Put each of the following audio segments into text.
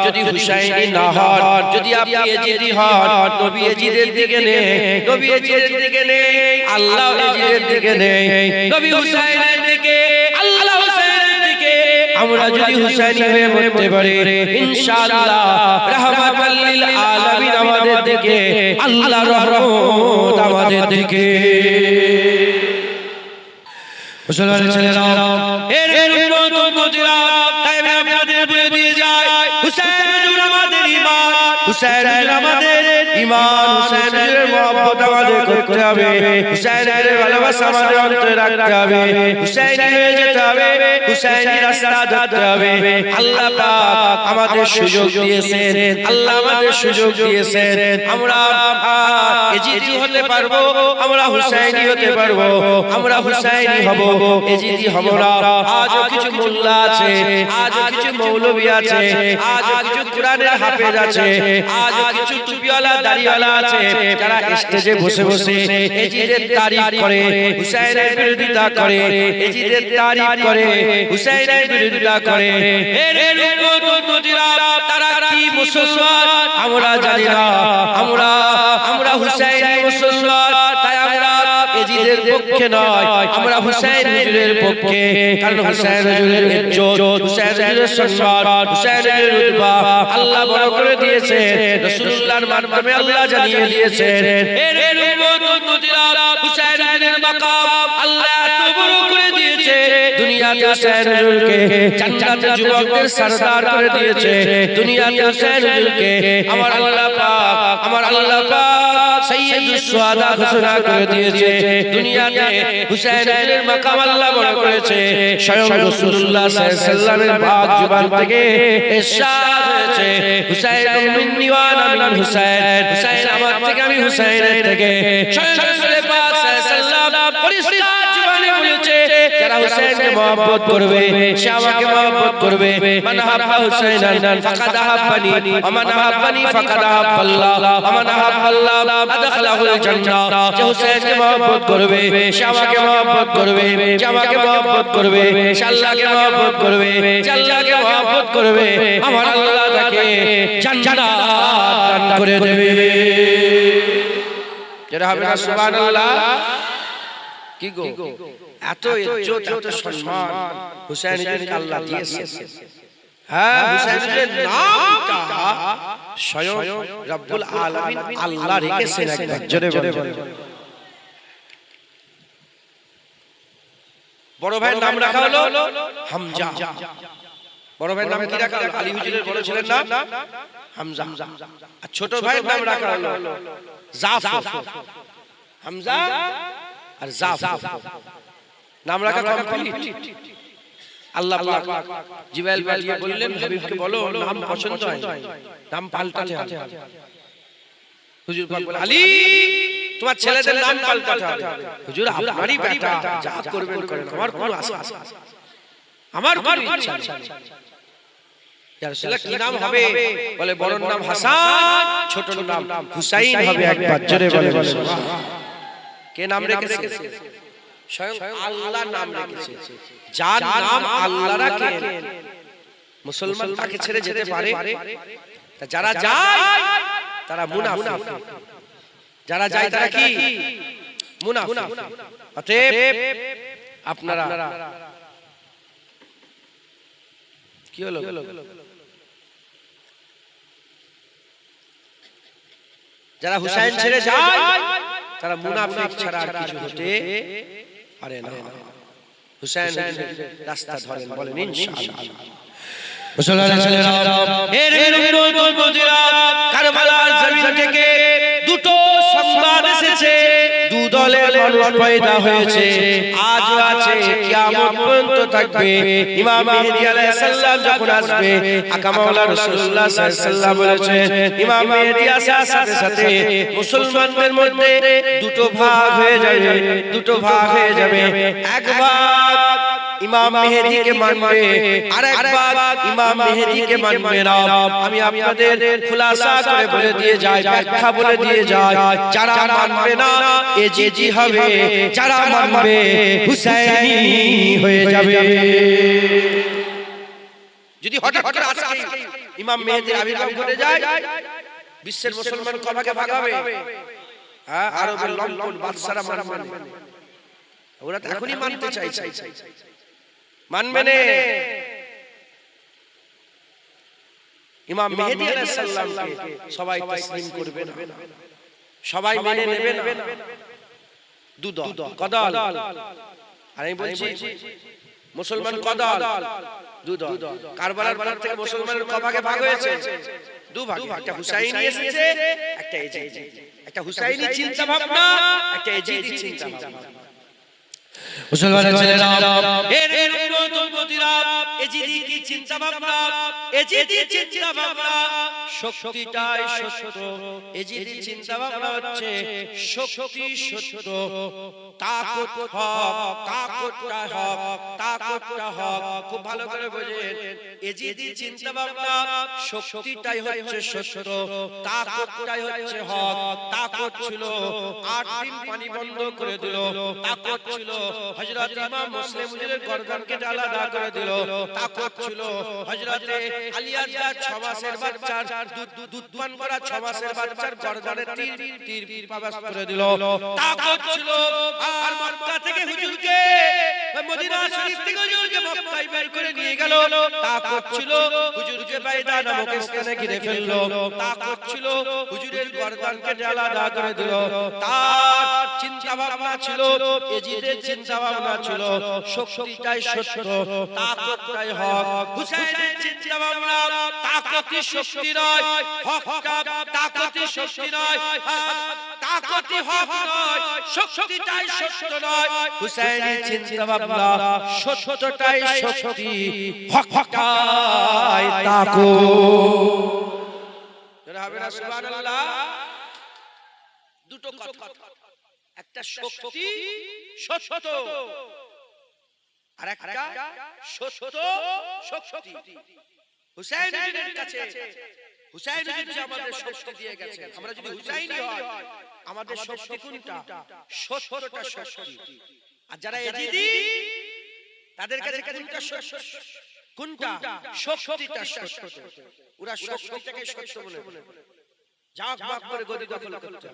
যদি হুসাইনি না হন, যদি আপনি এজিদি হন, নবী এজিদের দিকে নেই, নবী এজিদের দিকে নেই, আল্লাহ এজিদের দিকে নেই, নবী হুসাইনের দিকে, আল্লাহ হুসাইনের দিকে। আমরা যদি হুসাইনি হয়ে মরতে পারি ইনশাআল্লাহ রাহমাতাল লিল আলামিন আমাদের দিকে, আল্লাহর রহমত আমাদের দিকে। মুসলমান ছেলেরা, এর উম্মত উম্মতিরা, তাই আমি আপনাদের বলে দিয়ে যাই, হুসাইন হুজুর আমাদের ঈমান, হুসাইন হুজুর আমাদের ঈমান, হুসাইন হুজুরের মহব্বত আমাদের করতে হবে, হুসাইন হুজুরের ভালোবাসা আমাদের অন্তরে রাখতে হবে, হুসাইনি হয়ে যেতে হবে, হুসাইনি রাস্তা ধরতে হবে। আল্লাহ পাক আমাদের সুযোগ দিয়েছেন, আল্লাহ আমাদের সুযোগ দিয়েছেন, আমরা এজিদি হতে পারবো, আমরা হুসাইনি হতে পারবো, আমরা হুসাইনি হব, এজিদি হব না। আজও কিছু মোল্লা আছে, আজও কিছু মৌলভী আছে, আজও কিছু কোরআনের হাফেজ আছে, আজও কিছু টুপিওয়ালা দাড়িওয়ালা আছে, যারা স্টেজে বসে বসে এজিদের তারিফ করে, হুসাইনের বিরোধিতা করে, এজিদের তারিফ করে, হুসাইনের বিরোধিতা করে। এর উম্মত উম্মতিরা, তারা কি মুসলমান আমরা জানি না, আমরা হুসাইনি মুসলমান, তাই আমরা এজিদের পক্ষে নয়, আমরা হুসাইন হুজুরের পক্ষে। কারণ হুসাইন হুজুরের ইজ্জত, হুসাইন হুজুরের সম্মান, হুসাইন হুজুরের রুতবা আল্লাহ বড় করে দিয়েছেন, রাসূলুল্লাহর মাধ্যমে আল্লাহ জানিয়ে দিয়েছেন। এর উম্মত উম্মতিরা, হুসাইন হুজুরের মাকাম আল্লাহ এত বড় করে দিয়েছে, দুনিয়াতে হুসাইন হুজুরকে জান্নাতে যুবকদের সরদার করে দিয়েছে, দুনিয়াতে হুসাইন হুজুরকে আমার আল্লাহ পাক সাইয়্যিদুস শুহাদা ঘোষণা করে দিয়েছে, দুনিয়াতে হুসাইন হুজুরের মাকাম আল্লাহ বড় করেছে। স্বয়ং রাসূলুল্লাহ সাল্লাল্লাহু আলাইহি ওয়াসাল্লামের পাক জবান থেকে ইরশাদ হয়েছে, হুসাইনুম মিন্নি ওয়া আনা মিন হুসাইন, হুসাইন আমার থেকে, আমি হুসাইনের থেকে। স্বয়ং রাসূল পাক সাল্লাল্লাহু আলাইহি ওয়াসাল্লাম পরিষ্কার জবানে বলেছে, যারা হুসাইনকে মহব্বত করবে সে আমাকে মহব্বত করবে। মান আহাব্বা হুসাইনান ফাকাদ আহাব্বানি ওয়া মান আহাব্বানি ফাকাদ আহাব্বাল্লাহ ওয়া মান আহাব্বাল্লাহ আদখালাহুল জান্নাহ। যে হুসাইনকে মহব্বত করবে সে আমাকে মহব্বত করবে, যে আমাকে মহব্বত করবে সে আল্লাহকে মহব্বত করবে, যে আল্লাহকে মহব্বত করবে আমার আল্লাহ তাকে জান্নাত দান করে দেবে। যারা হবে না সুবহানাল্লাহ। কি গো, এত ইজ্জত, এত সম্মান হুসাইন হুজুরকে আল্লাহ দিয়েছে। হ্যাঁ, হুসাইন হুজুরের নামটা স্বয়ং রব্বুল আলামিন আল্লাহ রেখেছেন। একবার জোরে বলুন। বড় ভাইয়ের নাম রাখা হলো হামজা। বড় ভাইয়ের নাম কি রাখা হলো? আলী হুজুরের বড় ছেলের নাম হামজা। আর ছোট ভাইয়ের নাম রাখা হলো জাফর। হামজা আর জাফর নাম রাখা কমপ্লিট। আল্লাহ পাক জিবরাইল পাঠিয়ে বললেন, হাবিবকে বলো নাম পছন্দ হয়, নাম পাল্টাতে হবে। হুজুর পাক বলে, আলী তোমার ছেলেদের নাম পাল্টাতে হবে। হুজুর আপনারই বেটা, যা করবেন করেন, আমার কোনো আশা, আমার কোনো ইচ্ছা নেই। ইয়া রাসূলুল্লাহ কি নাম হবে? বলে বড়র নাম হাসান, ছোটর নাম হুসাইন হবে। একবার জোরে বলে সুবহানাল্লাহ। কে নাম রেখেছে? স্বয়ং আল্লাহ নাম রেখেছে। যার নাম আল্লাহ রাখেন মুসলমান তাকে ছেড়ে যেতে পারে? যারা যায় তারা মুনাফিক, যারা যায় তারা কি? মুনাফিক। অতএব আপনারা কি হলো? যারা হুসাইন ছেড়ে যায় তারা মুনাফিক ছাড়া আর কিছু হতে পারে না। হুসাইন রাস্তা ধরেন, বলেন ইনশাআল্লাহ। মুসলমান ছেলেরা, এর উম্মত উম্মতিরা, কারবালার জমিন থেকে দুটো সংবাদ এসেছে, দু দলের মানুষ পয়দা হয়েছে, আজও আছে, কিয়ামত পর্যন্ত থাকবে। ইমাম মেহেদী আলাইহিস সালাম যখন আসবে, আকা মাওলা রাসূলুল্লাহ সাল্লাল্লাহু আলাইহি ওয়াসাল্লাম বলেছেন, ইমাম মেহেদী আসার সাথে সাথে মুসলমানদের মধ্যে দুটো ভাগ হয়ে যাবে, দুটো ভাগ হয়ে যাবে। এক ভাগ ইমাম মেহেদীকে মানবে, আরেক ভাগ ইমাম মেহেদীকে মানবে না। আমি আপনাদের খুলাসা করে বলে দিয়ে যাই, ব্যাখ্যা বলে দিয়ে যাই, যারা মানবে না এজিদি হবে, যারা মানবে হুসাইনি হয়ে যাবে। যদি হঠাৎ করে আজকে ইমাম মেহেদীর আবির্ভাব ঘটে যায়, বিশ্বের মুসলমান কবাকে ভাগাবে, হ্যাঁ আরবের লম্পট বাদশারা মানে ওরা তো এখনই মানতে চাইছে, মানবে না। ইমাম মেহেদী আলাইহিস সালামকে সবাই তাসলিম করবে না, সবাই মেনে নেবে না। দুদল কদল, আর আমি বলছি মুসলমান কদল দুদল। কারবালার পর থেকে মুসলমানের কভাগে ভাগ হয়েছে দু ভাগ, একটা হুসাইনি এসেছে, একটা এজিদি। একটা হুসাইনি চিন্তা ভাবনা, একটা এজিদি চিন্তা ভাবনা। মুসলমানের ছেলেরা এর উম্মতরা এজিদি কি চিন্তা ভাবনা, এজিদি চিন্তা ভাবনা শক্তিটাই সত্য, এজিদি চিন্তা ভাবনা হচ্ছে শক্তি সত্য, তাকত হক, তাকতটা হক, তাকতটা হক। খুব ভালো করে বোঝেন, এজিদি চিন্তা ভাবনা শক্তিটাই হচ্ছে সত্য, তাকতটাই হচ্ছে হক। তাকত ছিল 8 দিন পানি বন্ধ করে দিল, তাকত ছিল হযরত ইমাম মুসলিম হুজুরের গর্দনকে আলাদা করে দিল, তাকত ছিল হযরত আলী আজগার 6 মাসের বাচ্চার দুধ পান করা 6 মাসের বাচ্চার গর্দনে তীর প্রবেশ করে দিল, তাকত ছিল। আর মক্কা থেকে হুজুরকে, মদিনা শরীফ থেকে হুজুরকে মক্কায় বের করে নিয়ে গেল, তাকত ছিল হুজুরকে বাইদা নামক স্থানে ঘিরে ফেললো, তাকত ছিল হুজুরের গর্দনকে আলাদা করে দিল। তার চিন্তা ভাবনা ছিল, এজিদের চিন্তা ভাবনা ছিল শক্তিটাই সত্য, তাকতটাই হক। হুসাইনের চিন্তা ভাবনা তাকতি শক্তি নয়, হকটা তাকতি শক্তি নয়, তাকতি হক নয়, শক্তিটাই সত্য নয়। হুসাইনের চিন্তা ভাবনা সত্যটাই শক্তি, হকটাই তাকত। যারা হবে না সুবহানাল্লাহ। দুটো কথা, একটা শক্তি সত্য, আর একটা সত্য শক্তি। হুসাইনের কাছে হুসাইন যে আমাদের শক্তি দিয়ে গেছে, আমরা যদি হুসাইনি হয় আমাদের শক্তি কোনটা? সত্যটা শক্তি। আর যারা এজিদি তাদের কাছে কোনটা কোনটা? শক্তিটা সত্য। ওরা শক্তিটাকে সত্য বলে জাক বাক করে গদি দখল করতে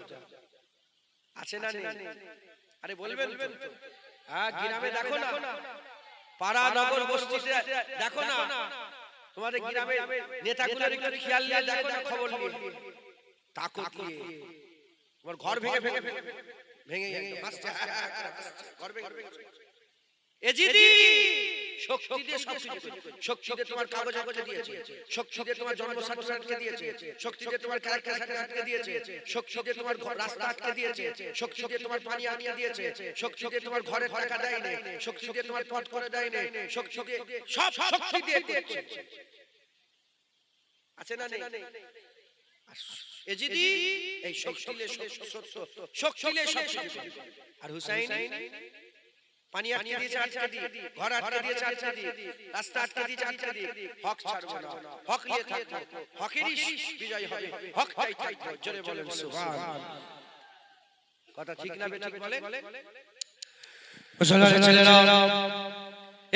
আছে না নেই? আরে বলবেন তো, হ্যাঁ গ্রামে দেখো না, পাড়া নগর বস্তিতে দেখো না, তোমাদের গ্রামে নেতাগুলোর একটু খেয়াল নিয়ে দেখো না, খবর নিয়ে তাকত নিয়ে তোমার ঘর ভেঙে ভেঙে ভেঙে আসছে, ঘর ভেঙে এজিদি শক্তি দিয়ে সবকিছু, শক্তি দিয়ে তোমার কাগজ আটকে দিয়েছে, শক্তি দিয়ে তোমার জন্ম সার্টিফিকেট দিয়েছে, শক্তি দিয়ে তোমার ক্যারেক্টার সার্টিফিকেট দিয়েছে, শক্তি দিয়ে তোমার রাস্তা আটকে দিয়েছে, শক্তি দিয়ে তোমার পানি আটকে দিয়েছে, শক্তি দিয়ে তোমার ঘরের টাকা দেয় না, শক্তি দিয়ে তোমার পথ করে দেয় না, শক্তি দিয়ে সব শক্তি দিয়ে করছে। আছে না নেই? এজিদি এই শক্তি দিয়ে সত্য, শক্তি দিয়ে সবকিছু। আর হুসাইন পানি আটকে দিয়েছে, আটকে দিয়ে ঘর আটকে দিয়েছে, আটকে দিয়ে রাস্তা আটকে দিয়েছে, আটকে দিয়ে হক ছাড়বো না, হক নিয়ে থাকবো, হকেরই বিজয় হবে, হকটাই থাকবে। জোরে বলেন সুবহান। কথা ঠিক না বেঠিক বলে? মুসলমানের ছেলেরা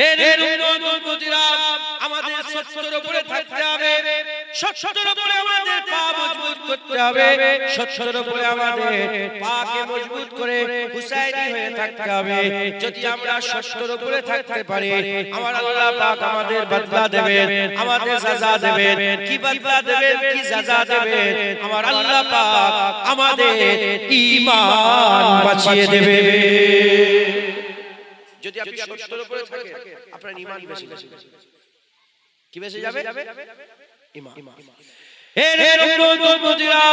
এর উম্মতরা আমাদের সত্যের উপরে থাকতে হবে, সত্যের উপরে আমাদের পা মজবুত করতে হবে, সত্যের উপরে আমাদের পাকে মজবুত করে হুসাইনি হয়ে থাকতে হবে। যদি আমরা সত্যের উপরে থাকতে পারি, আমার আল্লাহ পাক আমাদের বদলা দেবেন, আমাদের সাজা দেবেন। কি বদলা দেবেন, কি সাজা দেবেন? আমার আল্লাহ পাক আমাদের ঈমান বাঁচিয়ে দেবে। যদি আপনি সত্যের উপরে থাকেন, আপনার ঈমান বেশি যাবে। কি বেশি যাবে? ঈমান। এর উম্মতরা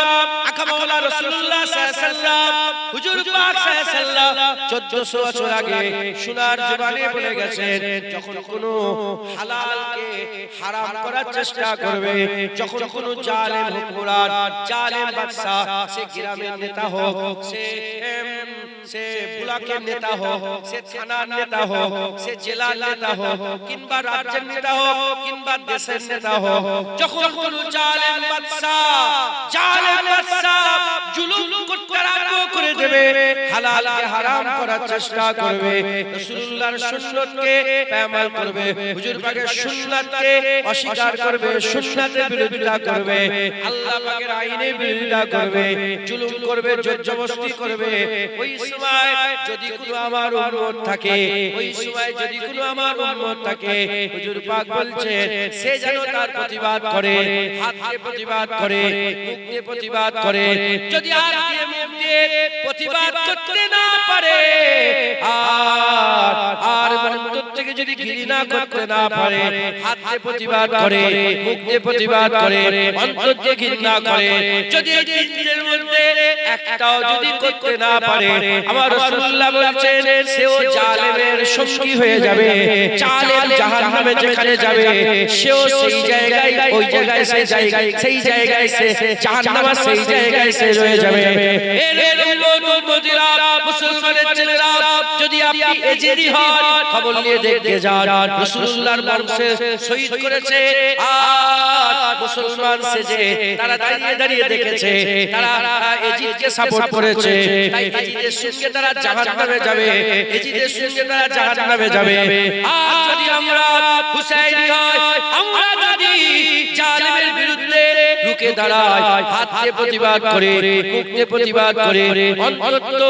আকা মাওলা রাসূলুল্লাহ সাল্লাল্লাহু আলাইহি ওয়াসাল্লাম, হুজুর পাক সাল্লাল্লাহু আলাইহি ওয়াসাল্লাম 1400 বছর আগে সোনার জবানে বলে গেছেন, যখন কোনো হালালকে হারাম করার চেষ্টা করবে, যখন কোনো জালেম হুকুমরান, জালেম বাদশা, সে গ্রামের নেতা হোক, সে ব্লকের নেতা হোক, সে থানার নেতা হোক, সে জেলার নেতা হোক, কিংবা রাজ্যের নেতা হোক, কিংবা দেশের নেতা হোক, যখন কোন জালেম বাদশা জুলুম করতে আরম্ভ করে দেবে, হালালকে হারাম করার চেষ্টা করবে, রাসূলুল্লাহর সুন্নতকে পামাল করবে, হুজুর পাকের সুন্নাতকে অস্বীকার করবে, সুন্নাতের বিরোধিতা করবে, আল্লাহ পাকের আইনের বিরোধিতা করবে, জুলুম করবে, জবরদস্তি করবে, ওই সময় যদি কোনো আমার উম্মত থাকে, ওই সময় যদি কোনো আমার উম্মত থাকে, হুজুর পাক বলছেন সে যেন তার প্রতিবাদ করে, হাত দিয়ে প্রতিবাদ করে, মুখ দিয়ে প্রতিবাদ করে। যদি হাত দিয়ে মুখ দিয়ে প্রতিবাদ করতে না পারে আর অন্তর থেকে যদি ঘৃণা করতে না পারে, হাত দিয়ে প্রতিবাদ করে, মুখ দিয়ে প্রতিবাদ করে, অন্তর দিয়ে ঘৃণা করে, যদি এই তিনটের মধ্যে একটাও যদি করতে না পারে, আমার রাসূলুল্লাহ বলেছেন সেও জালেমের সঙ্গী হয়ে যাবে, জালেম জাহান্নামে যেখানে যাবে সেও সেই জায়গায়, ওই জায়গায় সেই জায়গায় সে জাহান্নামে সেই জায়গায় সে রয়ে যাবে। এর উম্মতিরা, মুসলমানের ছেলেরা, যদি আপনি এজিদি হন খবর নিয়ে দেখতে যান, রাসূলুল্লাহর বংশে শহীদ করেছে আর মুসলমান সেজে তারা দাঁড়িয়ে দাঁড়িয়ে দেখেছে, তারা এজিদকে সাপোর্ট করেছে, তাই এজিদের সঙ্গে তারা জাহান্নামে যাবে, এজিদের সঙ্গে তারা জাহান্নামে যাবে। আর যদি আমরা হুসাইনি হই, আমরা যদি জালেমের বিরুদ্ধে রুখে দাঁড়াই, হাত দিয়ে প্রতিবাদ করে, মুখ দিয়ে প্রতিবাদ করে, অন্তত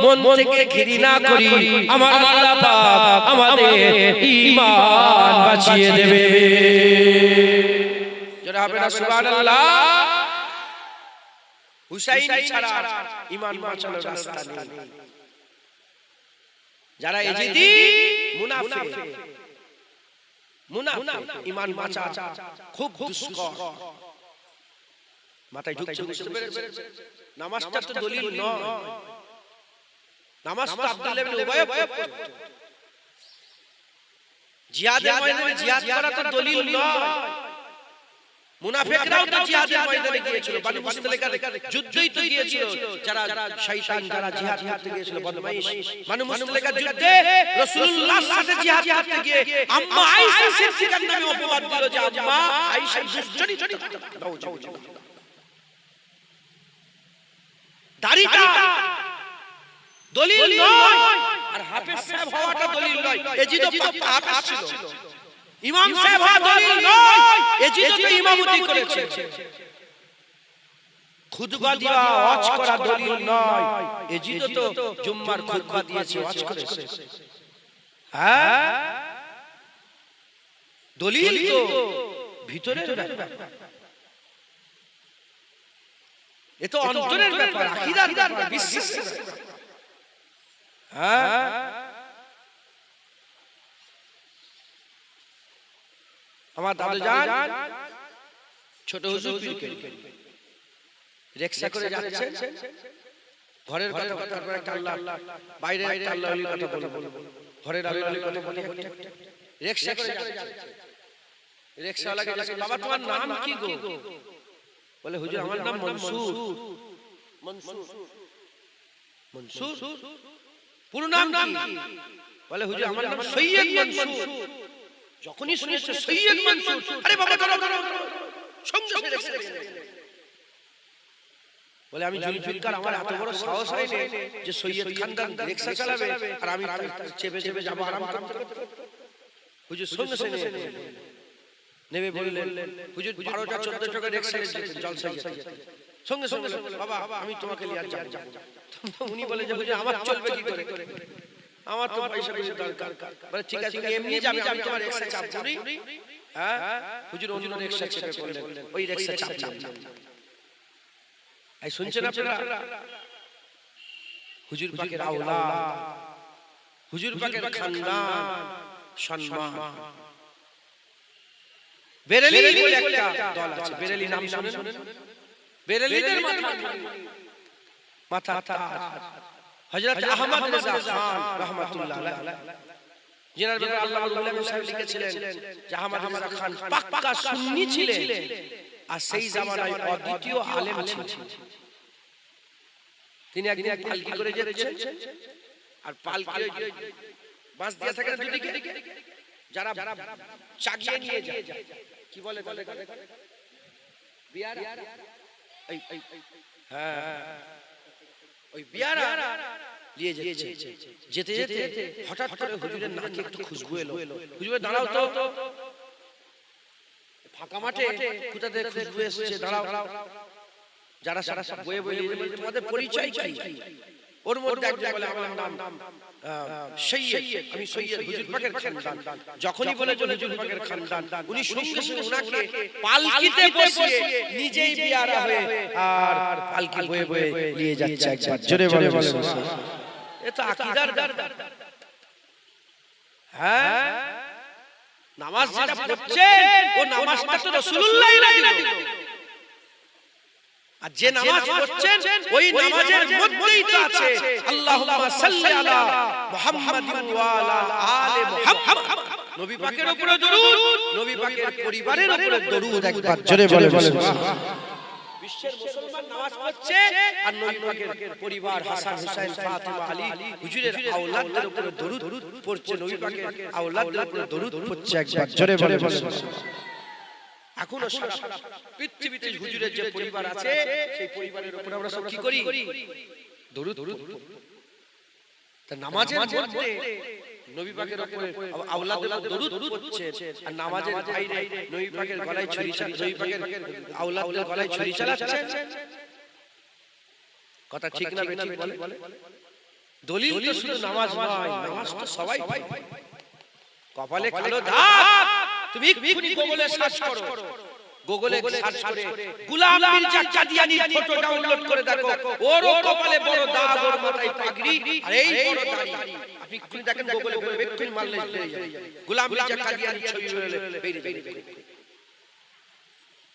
মন থেকে ঘৃণা করি, আমার আল্লাহ পাক আমাদের ঈমান বাঁচিয়ে দেবে। যারা হবে না সুবহানাল্লাহ। হুসাইনি ছাড়া ঈমান বাঁচানোর রাস্তা নেই। যারা এজিদি মুনাফিক, ঈমান বাঁচা খুব দুষ্কর। মাথায় ঢুকছে, বুঝতে পেরেছেন? নামাজটা তো দলিল নয়, নামাজ তো আব্দুল্লাহ ইবনে উবাই জিহাদের ময়দানে জিহাদ করা তো দলিল নয়। মুনাফিকরাও তো জিহাদের ময়দানে গিয়েছিল, বনি মুসতালিকার যুদ্ধই তো গিয়েছিল, যারা শয়তান, যারা জিহাদ করতে গিয়েছিল, বদমাইশ। বনি মুসতালিকার যুদ্ধে রাসূলুল্লাহর সাথে জিহাদ করতে গিয়ে আম্মা আয়েশা সিদ্দিকার নামে অপবাদ দিল যে আম্মা আয়েশা দুশ্চরিত্র। দাড়িটা দলিল নয়, আর হাফেজ সাহেব হওয়াটা দলিল নয়। এজিদ তো হাফেজ ছিল, ইমাম সাহেব হওয়া দলিল নয়, এজিদ তো ইমামতি করেছে। খুতবা দেওয়া, ওয়াজ করা দলিল নয়, এজিদ তো জুম্মার খুতবা দিয়েছে, ওয়াজ করেছে। হ্যাঁ, দলিল তো ভিতরের ব্যাপার, এ তো অন্তরের ব্যাপার, আকীদার ব্যাপার, বিশ্বাসের ব্যাপার। হ্যাঁ, আমার দাদু জান ছোট হুজুর পীরকে রিকশা করে যাচ্ছে, ঘরের কথা তারপর একটা আল্লাহ, বাইরে একটা আল্লাহর কথা বলবো, ঘরের আল্লাহর কথা বলি, রিকশা করে যাচ্ছে। রিকশাওয়ালাকে বলে, বাবা তোমার নাম কি গো? বলে হুজুর আমার নাম মনসুর। মনসুর পুরো নাম কি? বলে হুজুর আমার নাম সৈয়দ মনসুর। যখনই শুনেছে সৈয়দ মনসুর, আরে বাবা দাঁড়াও দাঁড়াও, সঙ্গে বলে আমি জুলফিকার, আমার এত বড় সাহস হয়নি যে সৈয়দ খানদান রিকশা চালাবে আর আমি চেপে চেপে যাব আরাম করতে। হুজুর সঙ্গে সঙ্গে নেবে বললেন, হুজুর 12টা 14 টাকা রিকশা জলসায় যেতে, সঙ্গে সঙ্গে বাবা আমি তোমাকে নিয়ে যাব। উনি বলে যে হুজুর আমার চলবে কি করে, আমার তো পয়সা বেশি দরকার। বলে ঠিক আছে তুমি এমনি যাবে, আমি তোমার রিকশা চাপবো না। হ্যাঁ, হুজুর অন্য রিকশা চেপে পড়লেন, ওই রিকশা চাপলাম। এই শুনছেন আপনারা? হুজুর পাকের আওলাদ, হুজুর পাকের খানদান, সম্মান। বেরেলি বলে একটা দল আছে, বেরেলি নাম শুনেন? বেরেলিদের মাথা হযরত আহমদ রেজা খান রাহমাতুল্লাহ আলাইহি, যিনার ব্যাপারে আল্লামা রুহুল আমিন সাহেব লিখেছিলেন যে আহমদ রেজা খান পাক্কা সুন্নি ছিলেন আর সেই জামানায় অদ্বিতীয় আলেম ছিলেন। তিনি একদিন পালকি করে যাচ্ছেন, আর পালকি বাঁশ দিয়ে থাকে দুদিকে, যারা চাগিয়ে নিয়ে যায়, কি বলে বিয়ারা, হ্যাঁ ওই বিয়ারা নিয়ে যাচ্ছে। যেতে যেতে হঠাৎ করে হুজুরের নাকে একটু খুশবু এলো। হুজুর দাঁড়াও তো, ফাঁকা মাঠে কোথা থেকে খুশবু এসেছে, দাঁড়াও। যারা সব বয়ে বয়ে তোমাদের পরিচয় চাই। ওর মধ্যে একজন বলে আমার নাম সৈয়দ, আমি সৈয়দ হুজুর পাকের খানদান। যখনই বলে যে হুজুর পাকের খানদান, উনি সঙ্গে সঙ্গে উনাকে পালকিতে বসিয়ে নিজেই বিয়ারা হয়ে আর পালকি বয়ে বয়ে নিয়ে যাচ্ছে। একবার জোরে বলে সুবহানাল্লাহ। এটা আকীদার ব্যাপার। হ্যাঁ, নামাজ যেটা পড়ছেন ও নামাজটা তো রাসূলুল্লাহই দিল। আর যে নামাজ পড়ছেন ওই নামাজের মধ্যেই তো আছে আল্লাহুম্মা সাল্লি আলা মুহাম্মাদিন ওয়া আলা আলি মুহাম্মাদ। নবী পাকের উপরে দরুদ, নবী পাকের পরিবারের উপরে দরুদ। একবার জোরে বলে সুবহানাল্লাহ। বিশ্বের মুসলমান নামাজ পড়ছে আর নবী পাকের পরিবার হাসান হুসাইন ফাতেমা আলী হুজুরের আওলাদদের উপরে দরুদ পড়ছে, নবী পাকের আওলাদদের উপরে দরুদ পড়ছে। একবার জোরে বলে সুবহানাল্লাহ। এখনো সারা পৃথিবীতে হুজুরের যে পরিবার আছে সেই পরিবারের উপরে আমরা সব কি করি? দরুদ। তা নামাজের মধ্যে নবী পাকের উপরে আওলাদের উপরে দরুদ পড়ছে আর নামাজের বাইরে নবী পাকের গলায় ছুরি চালাচ্ছে, নবী পাকের আওলাদের গলায় ছুরি চালাচ্ছে। কথা ঠিক না বেঠিক বলে? দলিল তো শুধু নামাজ নয়, নামাজ তো সবাই পায়। কপালে কালো দাগ, তুমি এক্ষুনি গুগলে সার্চ করো, গুগলে সার্চ করে গোলাম মির্জা কাদিয়ানির ফটো ডাউনলোড করে দেখো। ওর কপালে বড় দাগ, ওর মাথায় পাগড়ি আর এই বড় দাড়ি। আপনি এক্ষুনি দেখেন গুগলে বেরোবে, এক্ষুনি মারলে বেরিয়ে যাবে গোলাম মির্জা কাদিয়ানির ছবি বেরিয়ে যাবে।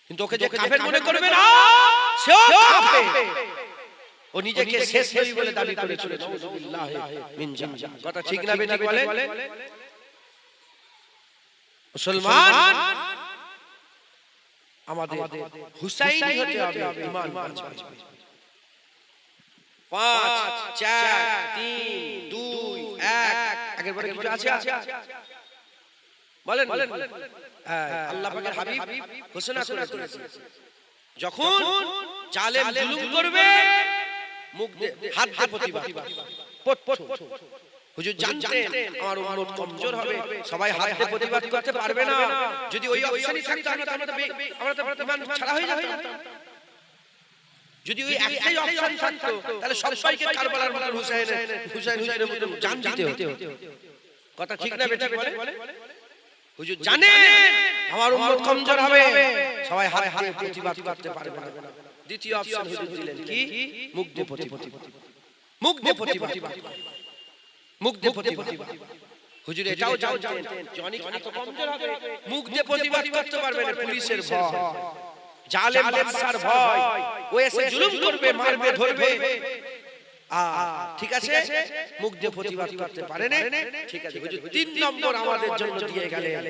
কিন্তু ওকে যে কাফের মনে করবে না, সেও কাফের। ও নিজেকে শেষ নবী বলে দাবি করেছিল। নাউযুবিল্লাহ মিন জালিক। কথা ঠিক না বেঠিক বলে? মুসলমান আমাদের হুসাইনি হতে হবে, ঈমান বাঁচবে। 5 4 3 2 1 আগের পরে কিছু আছে? বলেন। আল্লাহ পাকের হাবিব ঘোষণা করেছেন, যখন জালেম জুলুম করবে মুখ দিয়ে হাত দিয়ে প্রতিবাদ। হুজুর জানতেন আমার উম্মত কমজোর হবে, সবাই হাত দিয়ে প্রতিবাদ করতে পারবে না। যদি ওই অপশনই থাকতো আমরা তো ঈমান ছাড়া হয়ে যেতাম। যদি ওই একটাই অপশন থাকতো তাহলে সবাইকে কারবালার মতো হুসাইনের মতো জান দিতে হতো। কথা ঠিক না বেঠিক বলে? হুজুর জানেন আমার উম্মত কমজোর হবে, সবাই হাত দিয়ে প্রতিবাদ করতে পারবে না। দ্বিতীয় অপশন হুজুর দিলেন কি? মুখ দিয়ে প্রতিবাদ। মুখ দিয়ে প্রতিবাদ। মুখ দিয়ে প্রতিবাদ। হুজুর এটাও জানতেন যে অনেক এত কমজোর হবে, মুখ দিয়ে প্রতিবাদ করতে পারবে না। পুলিশের ভয়, জালেম বাদশার ভয়, ও এসে জুলুম করবে, মারবে, ধরবে। ঠিক আছে, মুখ দিয়ে প্রতিবাদ করতে পারে না। ঠিক আছে, হুজুর 3 নম্বর আমাদের জন্য দিয়ে গেলেন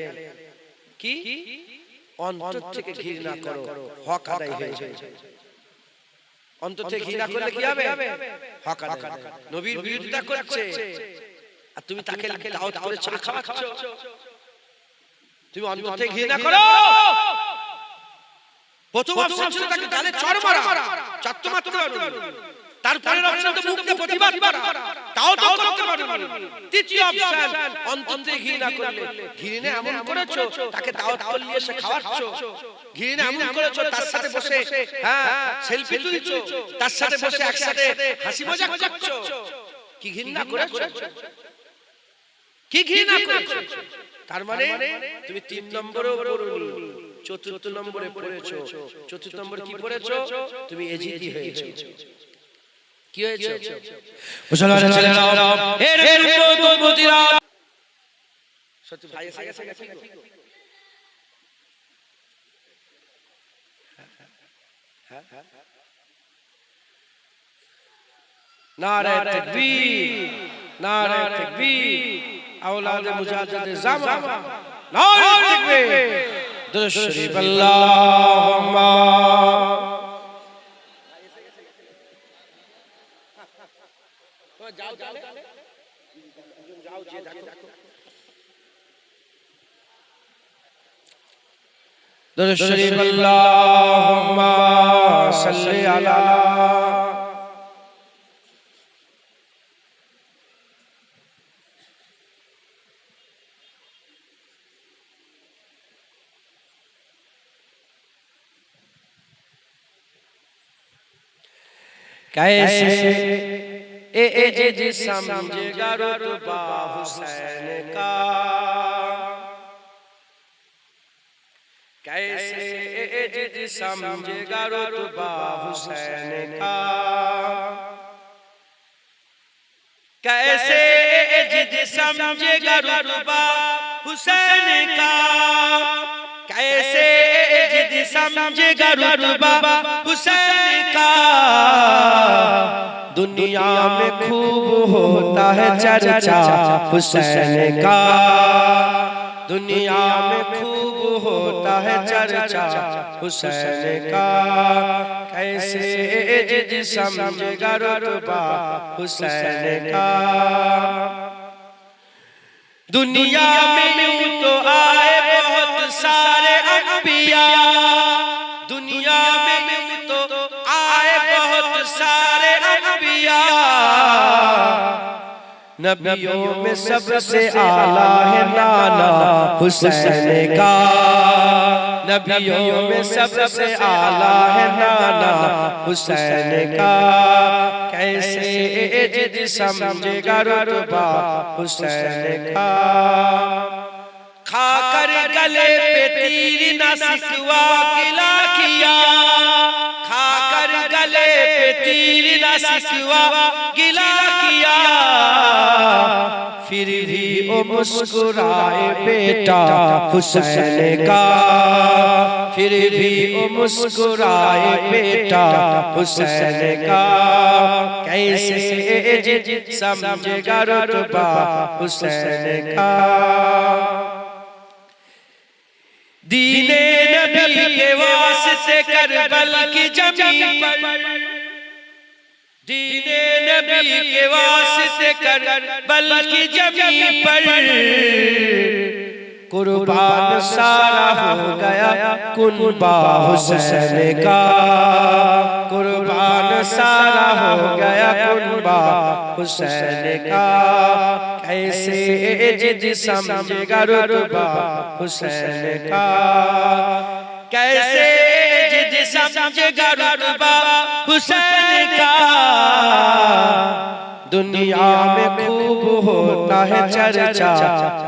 কি? অন্তর থেকে ঘৃণা করো, হক আদায় হয়ে যাবে। অন্তর থেকে ঘৃণা করলে কি হবে? হক আদায়। নবীর বিরোধিতা করছে আর তুমি তাকে দাওয়াত করে চা খাওয়াচ্ছ, তুমি অন্তর থেকে ঘৃণা করো। প্রথম অপশন ছিল তাকে গালে চড় মারা, চট্ট মারতে পারো। তারপরের অপশন তো মুখ দিয়ে প্রতিবাদ করা, তাও তো করতে পারো। তৃতীয় অপশন অন্তর থেকে ঘৃণা করলে, ঘৃণা এমন করেছো তাকে দাওয়াত করলে এসে খাওয়াচ্ছ, ঘৃণা এমন করেছো তার সাথে বসে সেলফি তুলছো, তার সাথে বসে একসাথে হাসি মজাক করছো। কি ঘৃণা করেছো? কি ঘৃণা করেছো? তার মানে তুমি 3 নম্বরেও পড়োনি, 4র্থ নম্বরে পড়েছো। 4র্থ নম্বরে কি পড়েছো? তুমি এজিদি হয়েছো। কি হয়েছে? মুসলমানের ছেলেরা, এর উম্মতিরা, সত্যি ভাই এসে গেছে নাকি? নারে তাকবীর, নারে তাকবীর, আওলাদে মুজাহিদে জামান, নারে তাকবীর, দুরূদ শরীফ, আল্লাহুম্মা। যাও যাও যাও, যে দেখো দুরূদ শরীফ, আল্লাহুম্মা সাল্লি আলা कैसे समझेगा रुतबा हुसैन का, कैसे समझेगा रुतबा हुसैन का, कैसे समझेगा रुतबा हुसैन का, कैसे समझेगा रुतबा हुसैन का। दुनिया में खूब होता है चर्चा हुसैन का, दुनिया में खूब होता है चर्चा हुसैन का। कैसे समझेगा रुतबा हुसैन का। दुनिया में यूं तो आए बहुत सारे अंबिया, दुनिया में यूं तो आए बहुत सारे अंबिया, नबियों में सबसे आला है नाना हुसैन का, नबियों में सबसे आला है नाना हुसैन का। कैसे समझेगा रुतबा हुसैन का। खाकर गले पे तीर न सिकवा गिला किया, खाकर गले पे तीर न सिकवा गिला किया, फिर भी वो मुस्कुराए बेटा हुसैन का, फिर भी वो मुस्कुराए बेटा हुसैन का। कैसे समझेगा रुतबा हुसैन का। दीने नबी के वास्ते करबल की जमीन पर, दीने नबी के वास्ते करबल की जमीन पर, कुर्बान सारा हो गया कुनबा हुसैन का, कुर्बान सारा हो गया कुनबा हुसैन का। कैसे समझेगा रुतबा हुसैन का। कैसे समझेगा रुतबा हुसैन का। दुनिया में खूब होता है चर्चा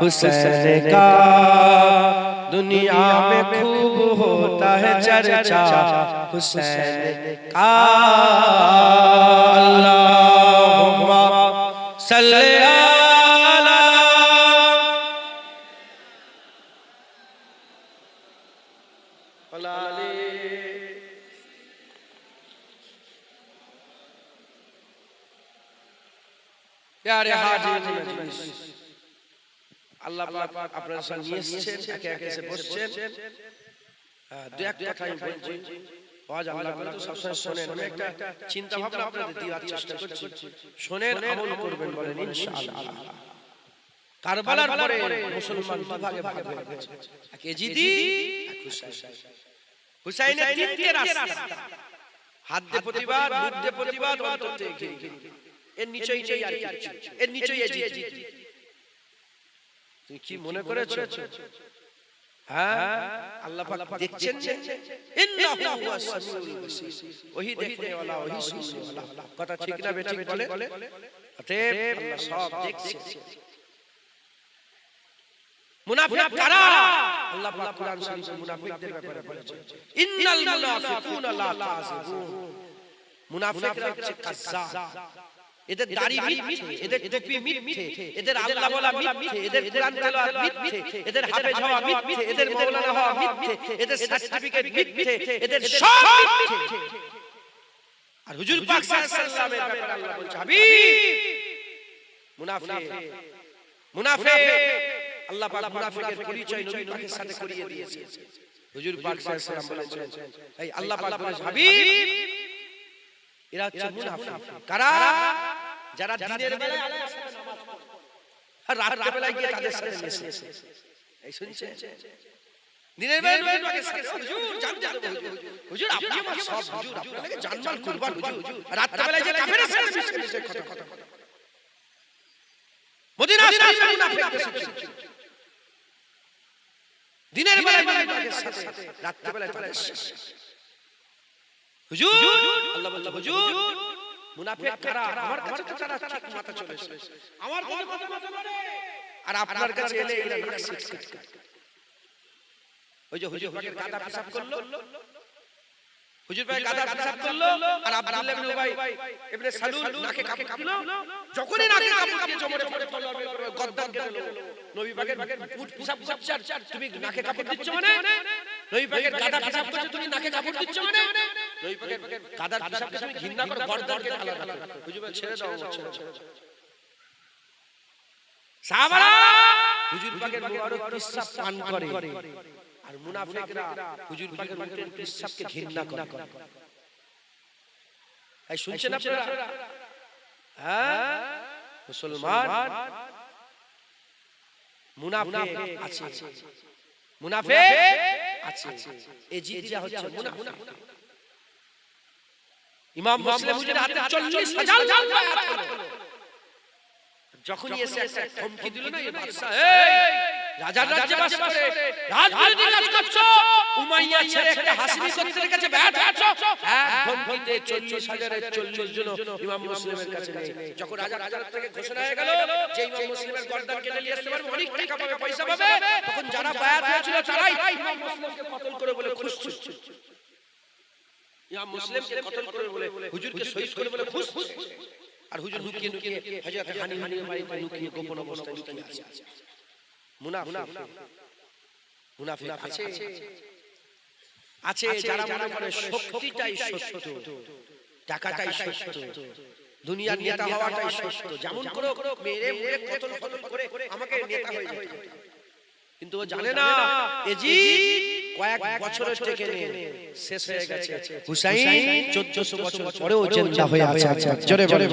हुसैन का, दुनिया में खूब होता है चर्चा हुसैन का। अल्लाहुम्मा सल्ली अला प्यारे हाजिর আল্লাহ পাক আপনাদের সামনে নিয়ে এসেছেন, একে একে এসে বসছেন। দুই এক কথা আমি বলছি, আওয়াজ আল্লাহ করে তো সবসময় শোনেন। আমি একটা চিন্তা ভাবনা আপনাদের দেওয়ার চেষ্টা করছি, শোনেন, আমল করবেন বলেন ইনশাআল্লাহ। কারবালার পরে মুসলমান দুভাগে ভাগ হয়ে গেছে, এক এজিদি এক হুসাইন। হুসাইনের তিনটে রাস্তা, হাত দিয়ে প্রতিবাদ, মুখ দিয়ে প্রতিবাদ, অন্তর থেকে ঘৃণা। এর নিচেই নেই আর কিছু, এর নিচেই এজিদি। তুমি কি মনে করেছো? হ্যাঁ, আল্লাহ পাক দেখছেন, ইন্নাহু হুয়াস সামিউল বাসীর, ওহি দেখনে वाला, ওহি শুননে वाला। কথা ঠিক না বেঠিক বলে? অতএব আল্লাহ সব দেখছে। মুনাফিক কারা? আল্লাহ পাক কুরআন শরীফে মুনাফিকদের ব্যাপারে বলেছেন, ইন্নাল মুনাফিকুনা লা কাযিবুন। মুনাফিকরা হচ্ছে কাজ্জাব। এদের দাড়ি মিথ্যে, এদের টুপি মিথ্যে, এদের আল্লাহ বলা মিথ্যে, এদের কুরআন তেলাওয়াত মিথ্যে, এদের হাফেজ হওয়া মিথ্যে, এদের মাওলানা হওয়া মিথ্যে, এদের সার্টিফিকেট মিথ্যে, এদের সব মিথ্যে। আর হুজুর পাক সাল্লাল্লাহু আলাইহি ওয়াসাল্লামের ব্যাপারে আল্লাহ বলছে, হাবিব মুনাফিক, মুনাফিক। আল্লাহ পাক মুনাফিকের পরিচয় নবী পাকের সাথে করিয়ে দিয়েছেন। হুজুর পাক সাল্লাল্লাহু আলাইহি ওয়াসাল্লাম বলেছেন, এই আল্লাহ পাক বলেছে, হাবিব এরা হচ্ছে মুনাফিক। কারা? যারা দিনের বেলায় আল্লাহর সাথে নামাজ পড়ে আর রাতের বেলায় গিয়ে তাদের সাথে মেশে। এই শুনছেন? দিনের বেলায় নবী পাকের সাথে, হুজুর জানতে দেব, হুজুর আপনি আমার সব, হুজুর আপনার লাগে জানমাল কুরবান, হুজুর রাতের বেলায় যে কাফেরের সাথে মেশে কথা। মদিনা শরীফে মুনাফিক বেশি, দিনের বেলায় নবী পাকের সাথে, রাতের বেলায় তাদের সাথে। হুজুর আল্লাহ বলল, হুজুর মুনাফিক কারা? আমার কাছে তো তারা ঠিক মাথা চলে এসেছে, আমার কাছে কথা মাথা বলে, আর আপনার কাছে এলে এরা নাক সিটকাট। ওই যে হুজুর পাকের গাদা পেশাব করলো, হুজুর পাকের গাদা পেশাব করলো, আর আব্দুল্লাহ ইবনে উবাই ইবনে সালুল নাকে কাপড় দিল, যখনই নাকে কাপড় দিয়ে জমরে পড়ে গদ্দার গেল, নবী পাকের উট পেশাব করছে আর তুমি নাকে কাপড় দিচ্ছ মানে? নবী পাকের গাদা পেশাব করছে তুমি নাকে কাপড় দিচ্ছ মানে? নবী পাকের গাদার পেশাবকে তুমি ঘৃণা করো, গদ্দারকে আলাদা করো। হুজুর বলে ছেড়ে দাও, ছেড়ে দাও। সাহাবারা হুজুর পাকের মুবারক পেশাব পান করে, আর মুনাফিকরা হুজুর পাকের উটের পেশাবকে ঘৃণা করে। এই শুনছেন আপনারা? হ্যাঁ, মুসলমান মুনাফিক আছে, মুনাফিক আছে, এই জিজিয়া হচ্ছে মুনাফিক। ইমাম মুসলিম হুজুরের হাতে 40,000 আয়াত হলো। যখনই এসে একটা ধমকি দিল না, এই বাদশা এই রাজার রাজ্যে বাস করে রাজনীতি কাজ করছো, উমাইয়া ছেড়ে একটা হাসিমি গোত্রের কাছে ব্যাট আছো, এক ধমকিতে 40,000 এর 40 জন ইমাম মুসলিমের কাছে নেই। যখন রাজার থেকে ঘোষণা হয়ে গেল যে ইমাম মুসলিমের গর্দান কেটে নিয়ে আসতে পারবে, অনেক টাকা পাবে, পয়সা পাবে, তখন যারা বায়াত হয়েছিল তারাই ইমাম মুসলিমকে কতল করে বলে খুশ খুশ, ইমাম মুসলিমকে কতল করে বলে হুজুরকে শহীদ করে বলে খুশ খুশ। আর হুজুর লুকিয়ে লুকিয়ে হযরত হানিফার বাড়িতে লুকিয়ে গোপন অবস্থায় লুকিয়ে আছে। মুনাফিক আছে, আছে যারা মনে করে শক্তিটাই সত্য, টাকাটাই সত্য, দুনিয়ার নেতা হওয়াটাই সত্য, যেমন করে মেরে মেরে কতল কতল করে আমাকে নেতা হয়ে যেতে হবে। কিন্তু ও জানে না এজিদ কয়েক বছরের থেকে শেষ হয়ে গেছে, হুসাইন 1400 বছর পরেও জিন্দা হয়ে আছে। জোরে বলে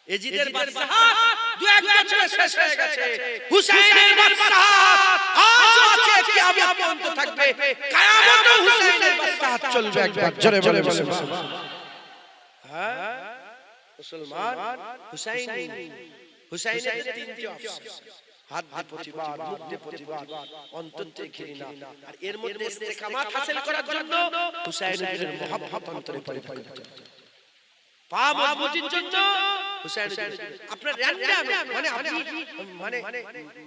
এজিদের বাদশাহত দু এক বছরে শেষ হয়ে গেছে, হুসাইনের বাদশাহত আজও আছে, কিয়ামত পর্যন্ত থাকবে, কিয়ামতেও হুসাইনের বাদশাহত চলবে একবার। জোরে বলে হ্যাঁ মুসলমান হুসাইনের তিনটি অপশন, হাত দিয়ে প্রতিবাদ, মুখ দিয়ে প্রতিবাদ, অন্তর দিয়ে ঘৃণা, আর এর মধ্যে ইস্তেকামাত হাসিল করার জন্য হুসাইনের মহব্বত অন্তরে পরিপাক করতে হবে। পা মজবুতির জন্য হুসাইনের আপনার র্যান্ডম মানে আপনি মানে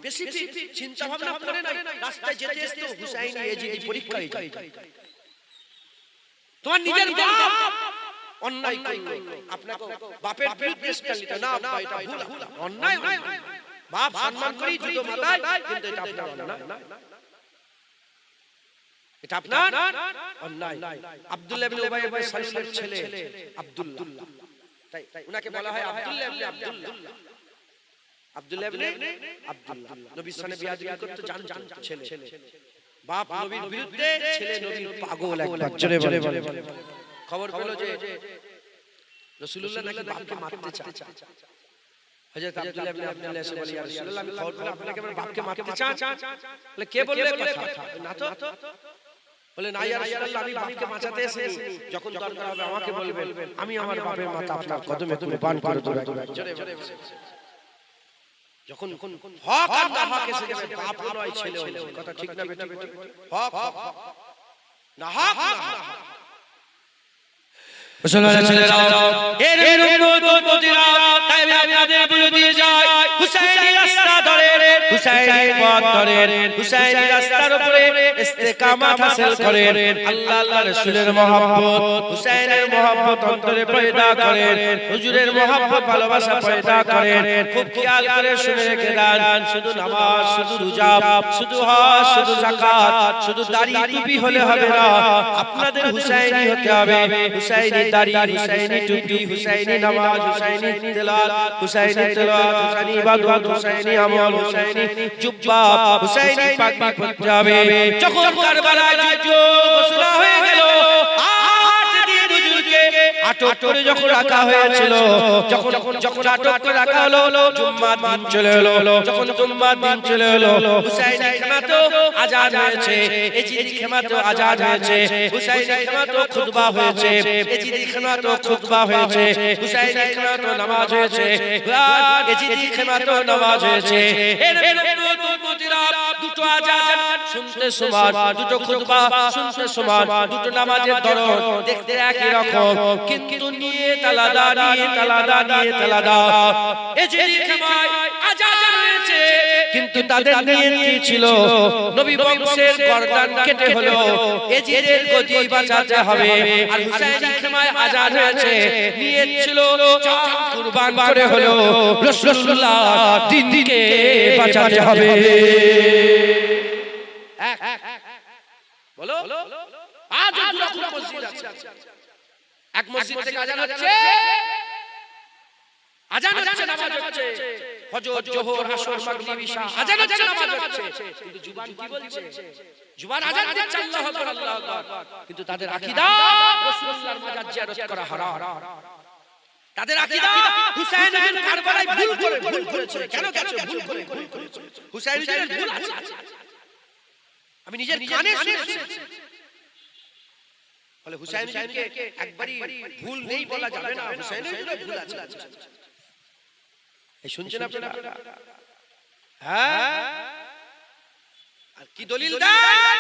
বেশি চিন্তা ভাবনা করে না, রাস্তায় যেতে যেতে হুসাইনি এজিদি পরীক্ষায় যায়। তোমার নিজের বাপ অন্যায় করলো, আপনাকে বাপের বিরুদ্ধে স্ট্যান্ড না, এটা ভুল, অন্যায়, বাপ সম্মান করি জুতো মাথায়, কিন্তু এটা আপনার অন্যায়, এটা আপনার অন্যায়। আব্দুল্লাহ ইবনে উবাই ইবনে সালুলের ছেলে আব্দুল্লাহ, তাই উনাকে বলা হয় আব্দুল্লাহ ইবনে আব্দুল্লাহ, আব্দুল্লাহ ইবনে আব্দুল্লাহ। নবীর সামনে বিয়াদবি করতে জান ছেলে, বাপ নবীর বিরুদ্ধে, ছেলে নবীর পাগল একবার। জোরে বলে খবর পেল যে রাসূলুল্লাহ নাকি বাপকে মারতে চায়। হযরত আব্দুল্লাহ ইবনে আব্দুল্লাহ এসে বলে, ইয়া রাসূলুল্লাহ আমি খবর পেলাম আপনি আমার বাপকে মারতে চান। বলে কে বললে কথা? না তো। বলে না ইয়া রাসূলুল্লাহ আমি বাপকে বাঁচাতে এসেছি, যখন দরকার হবে আমাকে বলবেন, আমি আমার বাপের মাথা আপনার কদমে কুরবান করে দেব একবার। জোরে যখন হক আর না হক এসে যাবে, বাপ নয় ছেলে হলো, কথা ঠিক না বেটি? হক না হক না মুসলমান ছেলেরা, এর উম্মতরা তাই আপনাদের বলে দিয়ে যায়, হুসাইনি রাস্তা ধরে, হুসাইনি পথ ধরে, হুসাইনি রাস্তার উপরে ইস্তেকামাত হাসিল করেন, আল্লাহ আল্লাহ রাসূলের মহব্বত, হুসাইনের মহব্বত অন্তরে পয়দা করেন, হুজুরের মহব্বত ভালোবাসা পয়দা করেন। খুব খেয়াল করে শুনে রেখে দেন, শুধু নামাজ, শুধু রোজা, শুধু হজ, শুধু যাকাত, শুধু দাড়ি টুপি হলে হবে না, আপনাদের হুসাইনি হতে হবে। হুসাইনি দাড়ি, হুসাইনি টুপি, হুসাইনি নামাজ, হুসাইনি তেলাওয়াত, হুসাইনি ইবাদত, হুসাইনি আমল, হুসাইনি জুব্বা, হুসাইনি পাগড়ি পরতে হবে। যখন কারবালায় যুদ্ধ ঘোষণা হয়ে গেল, 8 দিন হুজুরকে আটক করে যখন রাখা হয়েছিল, যখন আটক করে রাখা হলো, জুম্মার দিন চলে এলো, যখন জুম্মার দিন চলে এলো, হুসাইনি খেমাতো আজাদ হয়েছে, এজিদি খেমাতো আজাদ হয়েছে, হুসাইনি খেমাতো খুতবা হয়েছে, এজিদি খেমাতো খুতবা হয়েছে, হুসাইনি খেমাতো নামাজ হয়েছে, এজিদি খেমাতো নামাজ হয়েছে। এর উম্মতিরা দুটো আজান শুনতে সমান, দুটো খুতবা শুনতে সমান, দুটো নামাজের ধরন দেখতে একই রকম, কিন্তু নিয়ত আলাদা, নিয়ত আলাদা, নিয়ত আলাদা। এজিদের খেমায় আজান হয়েছে, কিন্তু তাদের নিয়ত কি ছিল? নবী বংশের গর্দান কেটে হলো এজিদের গদি বাঁচাতে হবে। আর হুসাইনি খেমায় আজান হয়েছে, নিয়ত ছিল জান কুরবান করে হলো রাসূলুল্লাহ দ্বীনকে বাঁচাতে হবে। বলো, আজ দুরকম মসজিদ আছে। এক মসজিদ থেকে আজান হচ্ছে, আজান হচ্ছে, নামাজ হচ্ছে, ফজর, যোহর, আসর, মাগরিব, ইশা, আজান হচ্ছে, নামাজ হচ্ছে, কিন্তু জুবান কি বলছে? জুবান আজান দিচ্ছে আল্লাহু আকবার, আল্লাহু আকবার, কিন্তু তাদের আকীদা রাসূলুল্লাহর মাজার জিয়ারত করা হারাম। তাদের আকীদা হুসাইন ইবনে কারবালায় ভুল করেছে। কেন গেছে? ভুল করেছে। হুসাইন ইবনে ভুল আছে, আমি নিজের কানে শুনেছি। বলে হুসাইন ইবনে একবারই ভুল নেই বলা যাবে না, হুসাইন ইবনে ভুল আছে। এই শুনছেন আপনারা? হ্যাঁ, আর কি দলিল দেয়?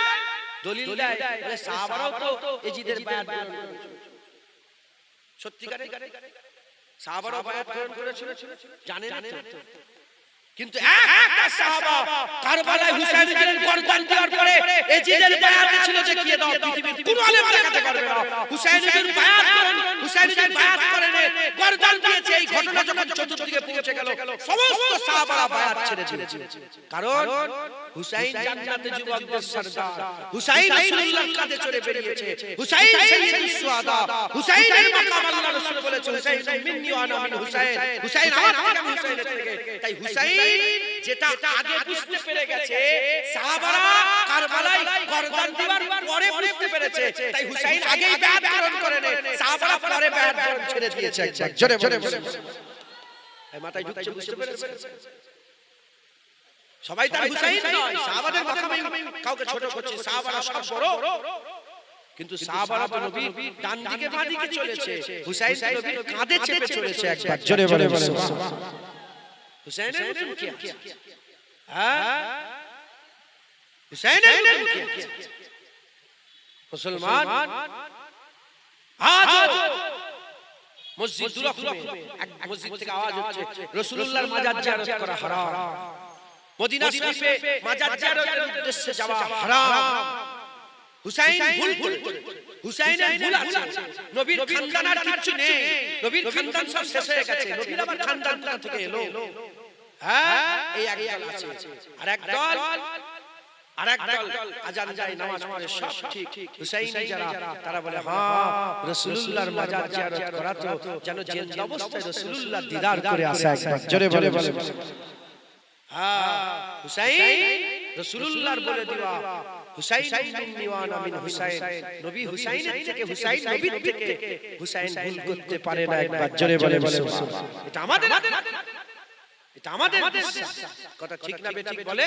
দলিল দেয় বলে সাহাবারাও তো এজিদের বায়াত গ্রহণ করেছিল। সত্যিকারে সাহাবারাও বায়াত গ্রহণ করেছিল, জানেন তো? কিন্তু একটা সাহাবা কারবালায় হুসাইন ইবনে গর্দান দেওয়ার পরে এজিদের বায়াতে ছিল যে কি দাও, পৃথিবীর কোন আলেম দেখাতে পারবে না হুসাইন ইবনে বায়াত করেন, হুসাইন ইবনে বায়াত করেন, গর্দান দিয়েছে। এই ঘটনা যখন চতুর্দিকে পৌঁছে গেল, সমস্ত সাহাবারা বায়াত ছেড়ে দিয়েছে। কারণ হুসাইন জান্নাতে যুবকদের সরদার, হুসাইন রাসূলুল্লাহর কাঁধে চড়ে বেরিয়েছে, হুসাইন সাইয়্যিদুস শুহাদা, হুসাইনের মাকাম আল্লাহ রাসূল বলেছে হুসাইন মিন্নি ওয়া আনা মিন হুসাইন, হুসাইন আমার থেকে, আমি হুসাইনের থেকে। তাই হুসাইন যেটা আগে বুঝতে পেরে গেছে, সাহাবারা কারবালায় গর্দান দেওয়ার পরে বুঝতে পেরেছে, তাই হুসাইন আগেই বায়াত গ্রহণ করে নেয়, সাহাবারা পরে বায়াত গ্রহণ ছেড়ে দিয়েছে। একবার জোরে জোরে বলে এই মাথায় ঢুকছে, বুঝতে পেরেছে? সবাই তার হুসাইন নয়, সাহাবাদের মাকামে কাউকে ছোট করছে, সাহাবারা সব বড়, কিন্তু সাহাবারা তো নবীর ডান দিকে বাঁ দিকে চলেছে, হুসাইন নবীর কাঁধে চেপে চলেছে। একবার জোরে জোরে বলে হুসাইনের মতন কি আছে? হ্যাঁ, হুসাইনের মতন কি আছে? মুসলমান আজ মসজিদ দুরকম, এক মসজিদ থেকে আওয়াজ হচ্ছে রাসূলুল্লাহর মাজার জিয়ারত করা হারাম, মদিনা শরীফে মাজার জিয়ারতের উদ্দেশ্যে যাওয়া হারাম। হুসাইন ভুল করেছে, হুসাইনের ভুল আছে, নবীর খানদান আর কিছু নেই, নবীর খানদান সব শেষ হয়ে গেছে, নবীর আবার খানদান কোথা থেকে এলো? হ্যাঁ, এই একদল আছে। আর একদল আজান যায়, নামাজ পড়ে, সব ঠিক, হুসাইনি যারা তারা বলে হ্যাঁ রাসূলুল্লাহর মাজার জিয়ারত করা তো যেন জিন্দা অবস্থায় রাসূলুল্লাহ দিদার করে আসে। একবার জোরে বলে হ্যাঁ, হুসাইন রাসূলুল্লাহর বলে দিবা, হুসাইন মিন্নি ওয়া আনা মিন হুসাইন, নবী হুসাইনের থেকে, হুসাইন নবীর থেকে, হুসাইন ভুল করতে পারে না। একবার জোরে বলে সুবহানাল্লাহ। এটা আমাদের বিশ্বাস, কথা ঠিক না বেঠিক বলে?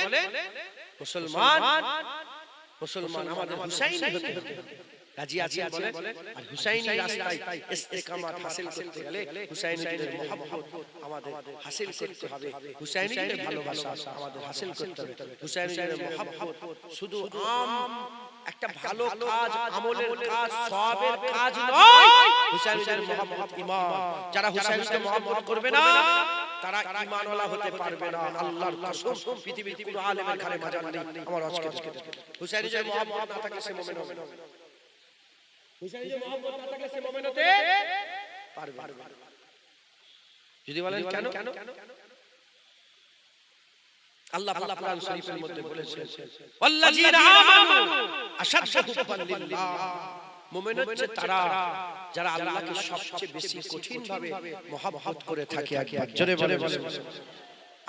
মুসলমান আমাদের হুসাইনি হতে হবে, রাজি আছি বলে। আর হুসাইনি রাস্তায় ইস্তেকামাত হাসিল করতে গেলে হুসাইনের মহব্বত আমাদের হাসিল করতে হবে, হুসাইনের ভালোবাসা আমাদের হাসিল করতে হবে। হুসাইনের মহব্বত শুধু একটা ভালো কাজ, আমলের কাজ, সওয়াবের কাজ নয়, হুসাইনের মহব্বত ঈমান। যারা হুসাইনকে মহব্বত করবে না তারা ঈমানওয়ালা হতে পারবে না। আল্লাহর কসম, পৃথিবীর কোন আলেমের ঘরে মাজার নেই আমার আজকে। হুসাইনের মহব্বত না থাকলে সে মুমিন হবে না, হুসাইনের মহব্বত না থাকলে সে মুমিন হতে পারবে না। যদি বলেন কেন? আল্লাহ পাক কোরআন শরীফের মধ্যে বলেছেন ওয়াল্লাযীনা আমানু আশাদ্দু হুব্বান লিল্লাহ, মুমিন হচ্ছে তারা যারা আল্লাহকে সবচেয়ে বেশি কঠিনভাবে মহব্বত করে থাকে। একবার জোরে বলে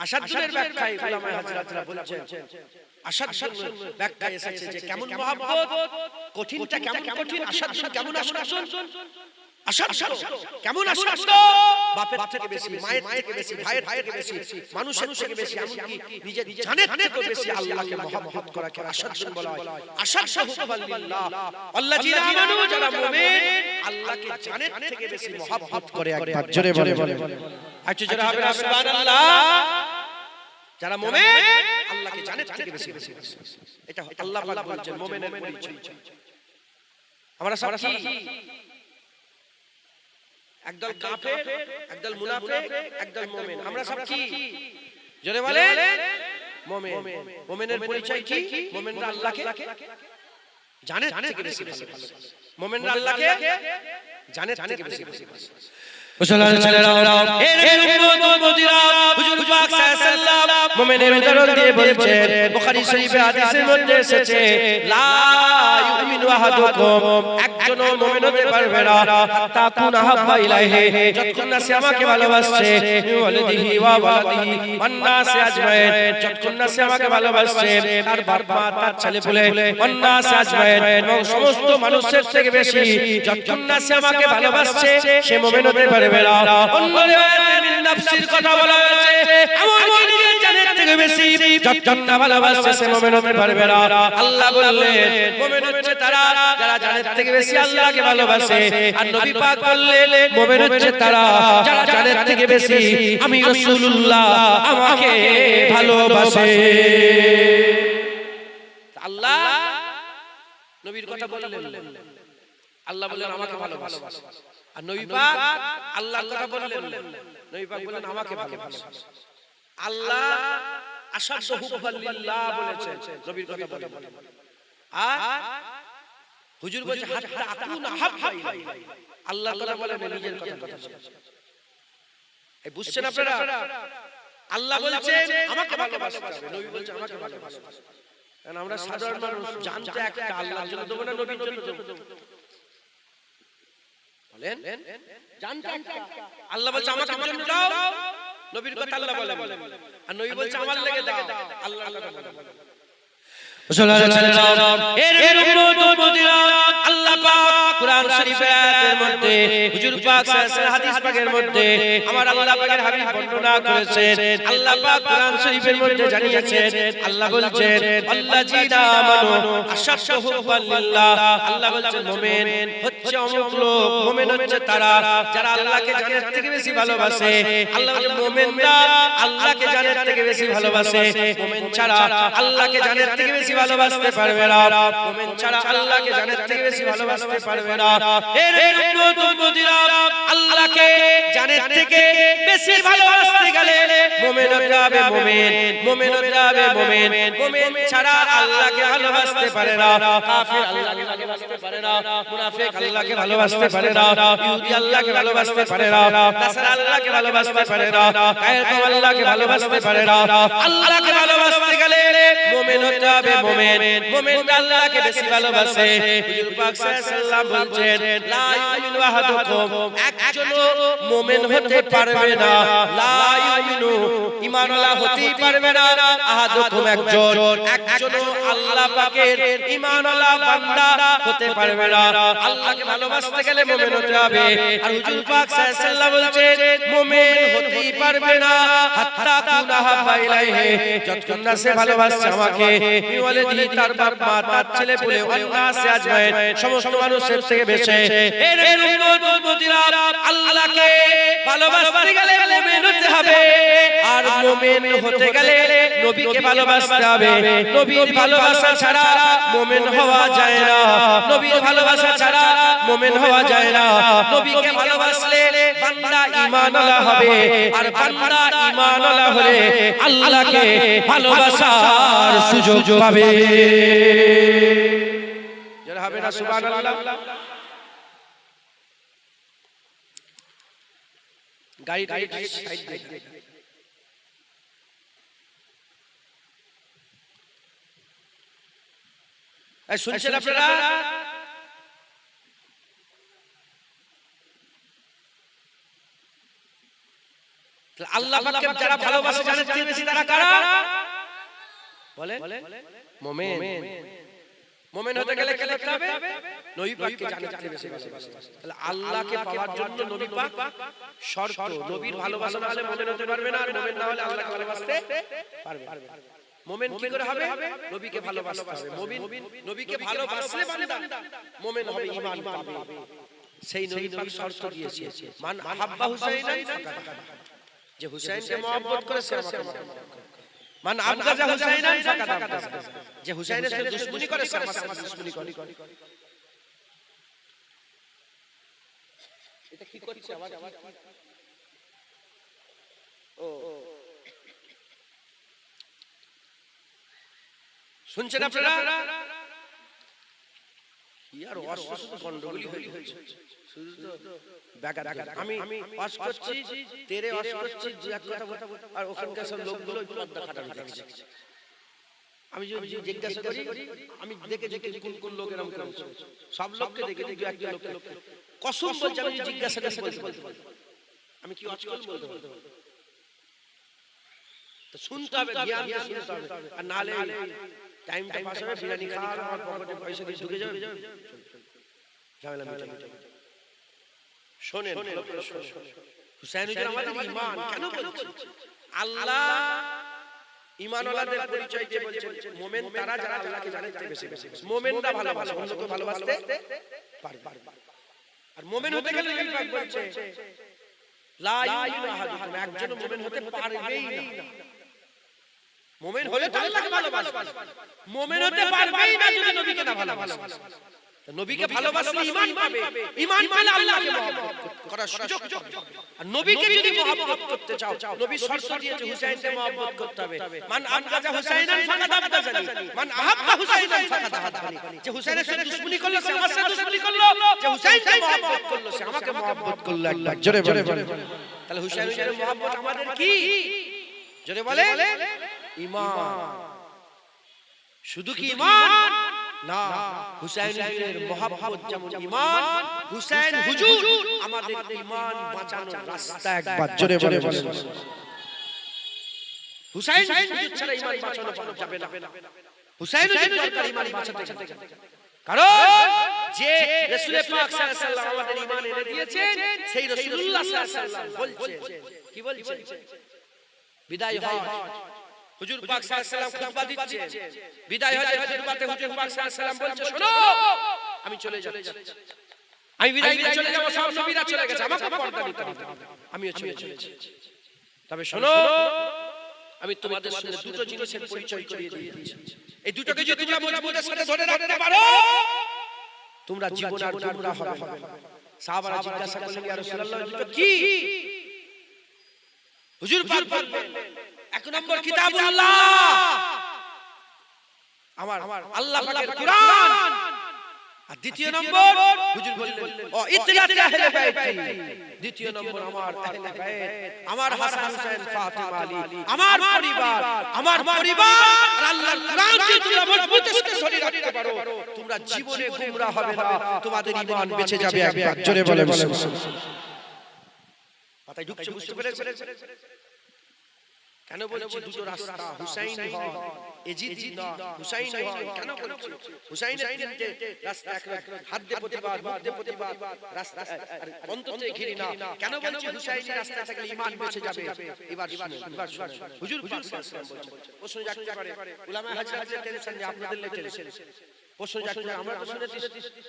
আশাদ্দুর ব্যাখ্যায় উলামায়ে হযরতরা বলেছেন, আশাদ্দুর ব্যাখ্যায় এসেছে যে কেমন মহব্বত, কঠিনটা কেমন কঠিন, আশাদ্দু কেমন আশাদ্দু, কেমন আশাদ্দু, বাপের থেকে বেশি, মায়ের থেকে বেশি, ভাইয়ের থেকে বেশি, মানুষের থেকে বেশি, এমনকি নিজের জানের থেকে বেশি আল্লাহকে মহব্বত করাকে আশাদ্দু বলা হয়। আশাদ্দু হুব্বান লিল্লাহ, আল্লাযীনা আমানু, যারা মুমিন আল্লাহকে জানের থেকে বেশি মহব্বত করে। একবার জোরে বলে আচ্ছা জোরে হবে সুবহানাল্লাহ। যারা মুমিন আল্লাহকে জানের থেকে বেশি ভালোবাসে। এটা আল্লাহ পাক বলছেন মুমিনের পরিচয়। আমরা সব কি একদল কাফের, একদল মুনাফিক, একদল মুমিন। আমরা সব কি জোরে বলেন মুমিন। মুমিনের পরিচয় কি? মুমিনরা আল্লাহকে জানের থেকে বেশি ভালোবাসে। মুমিনরা আল্লাহকে জানের থেকে বেশি ভালোবাসে। মুসলমান ছেলেরা এর উম্মত উম্মতিরা হুজুর পাক সাল্লাল্লাহু আলাইহি ওয়াসাল্লাম মুমিনের উদাহরণ দিয়ে বলছেন, বুখারী শরীফে হাদিসের মধ্যে এসেছে, লা ইউমিনু আহাদুকুম, একজনও মুমিন হতে পারবে না হাত্তা কুনা হাব্বা ইলাইহি, যতক্ষণ না সে আমাকে ভালোবাসছে, ওয়ালিদিহি ওয়া ওয়ালাদিহি ওয়ান নাস আজমাইন, যতক্ষণ না সে আমাকে ভালোবাসছে, তার বাপ মা তার ছেলেপুলে ওয়ান নাস আজমাইন, এবং সমস্ত মানুষের থেকে বেশি যতক্ষণ না সে আমাকে ভালোবাসছে, সে মুমিন হতে পারবে না। অন্য রিওয়ায়াতে মিন নাফসির কথা বলা হয়েছে, এমনকি নিজের জানের থেকে বেশি যতক্ষণ না ভালোবাসছে, সে মুমিন হতে পারবে না। আল্লাহ বললেন মুমিন হচ্ছে তারা যারা জানের থেকে বেশি আল্লাহকে ভালোবাসে, আর নবী পাক বললেন মুমিন হচ্ছে তারা যারা জানের থেকে বেশি আমি রাসূলুল্লাহ আমাকে ভালোবাসে। আল্লাহ নবীর কথা বললেন, আল্লাহ বললেন আমাকে ভালোবাসে, আর নবী পাক আল্লাহর কথা বললেন, নবী পাক বললেন আমাকে ভালোবাসে। আল্লাহ আশাদ্দু হুব্বান লিল্লাহ বলেছেন, নবীর কথা বলেন। আর হুজুর বলেছে হাত্তা আকুনা হাব্বা ইলাইহি, আল্লাহর কথা বলেন, নিজের কথা বলেন। এই বুঝছেন আপনারা? আল্লাহ বলছেন আমাকে ভালোবাসতে হবে, নবী বলছে আমাকে ভালোবাসতে হবে। কারণ আমরা সাধারণ মানুষ, জানতে একটা আল্লাহর জন্য দেব না নবীর জন্য দেব? বলেন জানতে একটা আল্লাহ বলছে আমাকে জন্য দাও, নবীর কথা আল্লাহ বলেন, আর নবী বলছে আমার লেগে দাও, আল্লাহর কথা বলেন। মুসলমান ছেলেরা এর উম্মত উম্মতিরা আল্লাহ পাক কুরআন শরীফের আয়াতের মধ্যে, হুজুর পাক সাল্লাল্লাহু আলাইহি হাদিস পাকের মধ্যে আমার আল্লাহ পাকের হাবিব বর্ণনা করেছেন। আল্লাহ পাক কুরআন শরীফের মধ্যে জানিয়েছেন, আল্লাহ বলছেন আল্লাযীনা আমানু আশাদ্দু হুব্বান লিল্লাহ, আল্লাহ বলছেন মুমিন হচ্ছে অমুক লোক, মুমিন হচ্ছে তারা যারা আল্লাহকে জানের থেকে বেশি ভালোবাসে। আল্লাহ বলছেন মুমিনরা আল্লাহকে জানের থেকে বেশি ভালোবাসে, মুমিন ছাড়া আল্লাহকে জানের থেকে বেশি ভালোবাসতে পারবে না, মুমিন ছাড়া আল্লাহকে জানের থেকে বেশি ভালোবাসতে পারবে না। এর উম্মত উম্মতিরা আল্লাহকে জানের থেকে বেশি ভালোবাসতে গেলে মুমিন হতে হবে মুমিন, মুমিন হতে হবে মুমিন। মুমিন ছাড়া আল্লাহকে ভালোবাসতে পারে না, কাফির আল্লাহকে ভালোবাসতে পারে না, মুনাফিক আল্লাহকে ভালোবাসতে পারে না, ইহুদি আল্লাহকে ভালোবাসতে পারে না, নাসারা আল্লাহকে ভালোবাসতে পারে না, কায়ের আল্লাহকে ভালোবাসতে পারে না। আল্লাহকে ভালোবাসতে গেলে মুমিন হতে হবে মুমিন, মুমিন আল্লাহকে বেশি ভালোবাসে। হুজুর পাক সাল্লাল্লাহু আলাইহি ওয়াসাল্লাম বলছেন লা ইউমিনু আহাদুকুম, একজনও মুমিন হতে পারবে না, লা ইউমিনু ঈমানওয়ালা হতেই পারবে না, আহাদুকুম একজনও আল্লাহ পাকের ঈমানওয়ালা বান্দা হতে পারবে না। আল্লাহকে ভালোবাসতে গেলে মুমিন হতে হবে। আর হুজুর পাক সাল্লাল্লাহু আলাইহি ওয়াসাল্লাম বলছেন মুমিন হতেই পারবে না হাত্তা কুনা হাব্বা ইলাইহি, যতক্ষণ না সে ভালোবাসছে আমাকে, ওয়ালিদি তার বাপ মা তার ছেলে পুলে ওয়ান নাস আজমাইন, সমস্ত মানুষের থেকে বেশি। এর উম্মত উম্মতিরা আল্লাহকে ভালোবাসতে গেলে মুমিন হতে হবে, আর মুমিন হতে গেলে নবীকে ভালোবাসতে হবে। নবীর ভালোবাসা ছাড়া মুমিন হওয়া যায় না, নবীর ভালোবাসা ছাড়া মুমিন হওয়া যায় না। নবীকে ভালোবাসলে বান্দা ঈমানওয়ালা হবে, আর বান্দা ঈমানওয়ালা হলে আল্লাহকে ভালোবাসার সুযোগ পাবে। যারা হবে না সুবহানাল্লাহ। গাড়ি সাইড দিয়ে শুনছেন আপনারা? আল্লাহ পাককে যারা ভালোবাসে জানেন থেকে বেশি তারা কারা? বলেন মুমিন। মুমিন হতে গেলে কি করতে হবে? নবী পাককে জানেন থেকে বেশি ভালোবাসতে। তাহলে আল্লাহকে পাওয়ার জন্য নবী পাক শর্ত। নবীর ভালোবাসা না হলে মুমিন হতে পারবে না, আর মুমিন না হলে আল্লাহকে ভালোবাসতে পারবে না। মুমিন কি করে হবে? নবীকে ভালোবাসতে হবে। মুমিন নবীকে ভালোবাসলে বান্দা মুমিন হবে, ঈমান পাবে। সেই নবী পাক শর্ত দিয়েছে, মান আহাব্বা হুসাইনান ফাকাদ, যে হুসাইনকে মহব্বত করে সে আমাকে মহব্বত করে। মান আবগাজা হুসাইনান ফাকাদ আবগাজা, যে হুসাইনের সাথে দুশমনি করে সে আমার সাথে দুশমনি করে। এটা কি করছে আবার? ও শুনছেন আপনারা? কি আর অসুস্থ গন্ডগোল হয়েছে, শুধু তো ব্যাঘাত। আমি পাস করছি, তেরে পাস করছি, দু এক কথা আর ওখানকার সব লোকগুলো পর্দা খাটানো দেখছে। আমি যদি জিজ্ঞাসা করি, আমি দেখে কোন কোন লোক এরকম করছে, সব লোককে দেখে দু একটা লোক কসম বলছে আমি জিজ্ঞাসা করি বলতে আমি কি অচল বলতে পারবো? তো শুনতে হবে, জ্ঞান দিয়ে শুনতে হবে, আর নালে টাইমটা পাস হবে, বিরিয়ানি খাওয়ার আর পকেটে পয়সা দিয়ে ঢুকে যাবে, ঝামেলা মিটে। শোনেন, হুসাইন হুজুর আমাদের ঈমান কেন বলছে? আল্লাহ ঈমানওয়ালাদের পরিচয় দিয়ে বলছেন মুমিন তারা যারা আল্লাহকে জানে তারা বেশি বেশি। মুমিনরা ভালোবাসে, অন্যকে ভালোবাসতে পারবে। আর মুমিন হতে গেলে নবী পাক বলছে লা ইউমিনু আহাদুকুম, একজন মুমিন হতে পারবেই না। মুমিন হলে তো আল্লাহকে ভালোবাসবে, মুমিন হতে পারবেই না যদি নবীকে না ভালোবাসে। নবীকে ভালোবাসলে ঈমান পাবে, ঈমান পেলে আল্লাহকে মহব্বত করার সুযোগ পাবে। আর নবীকে যদি মহব্বত করতে চাও, নবী শর্ত দিয়েছে হুসাইনকে মহব্বত করতে হবে। মান আবগাজা হুসাইনান ফাকাদ আবগাজানি, মান আহাব্বা হুসাইনান ফাকাদ আহাব্বানি। যে হুসাইনের সাথে দুশমনি করলো সে আমার সাথে দুশমনি করলো, যে হুসাইনকে মহব্বত করলো সে আমাকে মহব্বত করলো। একবার জোরে বলে। তাহলে হুসাইন হুজুরের মহব্বত আমাদের কি? জোরে বলে ঈমান। শুধু কি ঈমান না, হুসাইন হুজুরের মহব্বত যেমন ঈমান, হুসাইন হুজুর আমাদের ঈমান বাঁচানোর রাস্তা। একবার জোরে বলে। হুসাইন হুজুর ছাড়া ঈমান বাঁচানো যাবে না। হুসাইন হুজুর দরকার ঈমান বাঁচাতে। কারণ যে রাসূল পাক সাল্লাল্লাহু আলাইহি ওয়াসাল্লাম আমাদের ঈমান এনে দিয়েছেন, সেই রাসূলুল্লাহ সাল্লাল্লাহু আলাইহি ওয়াসাল্লাম বলছে, কি বলছে? বিদায় হজ হুজুর পাক সাল্লাল্লাহু আলাইহি ওয়াসাল্লাম খুতবা দিচ্ছে, বিদায় হজের খুতবাতে হুজুর পাক সাল্লাল্লাহু আলাইহি ওয়াসাল্লাম বলছে শোনো আমি চলে যাচ্ছি, আমি বিদায় নিয়ে চলে যাব, সব নবীরা চলে গেছে, আমাকে পর্দা দিতে হবে, আমিও চলে যাচ্ছি। তবে শোনো আমি তোমাদের সাথে দুটো জিনিসের পরিচয় করিয়ে দিয়েছি, এই দুটোকে যদি তোমরা মজবুতের সাথে ধরে রাখতে পারো তোমরা জীবন আর গুমরাহ হবে না। সাহাবারা জিজ্ঞাসা করলেন ইয়া রাসূলুল্লাহ দুটো কি? হুজুর পাক বললেন এক নম্বর কিতাবুল্লাহ, আমার আল্লাহ পাকের কুরআন, আর দ্বিতীয় নম্বর হুজুর বললেন ও ইতরাত আহলে বাইতি, দ্বিতীয় নম্বর আমার আহলে বাইত, আমার হাসান হুসাইন ফাতিমা আলী, আমার পরিবার আর আল্লাহর কুরআন যদি তোমরা মজবুতের সাথে ধরে রাখতে পারো তোমরা জীবনে গুমরাহ হবে না, তোমাদের ঈমান বেঁচে যাবে। একবার জোরে বলে কথাই ঢুকছে, বুঝতে পেরেছেন? কেন বলছি দুটো রাস্তা? হুসাইন হয় এজিদি না, হুসাইন হয় কেন বলছি? হুসাইনের তিনটে রাস্তা, হাত দিয়ে প্রতিবাদ, মুখ দিয়ে প্রতিবাদ, রাস্তা অন্ততে ঘিরে না। কেন বলছি হুসাইনের রাস্তা থেকে ঈমান বেঁচে যাবে? এবার শুনুন, হুজুর পাক সাল্লাল্লাহু আলাইহি ওয়াসাল্লাম বলছেন, প্রশ্ন জাগতে পারে উলামা হাজরাতের টেনশন নেই, আপনাদের টেনশন। প্রশ্ন জাগতে পারে, আমরা তো শুনেছি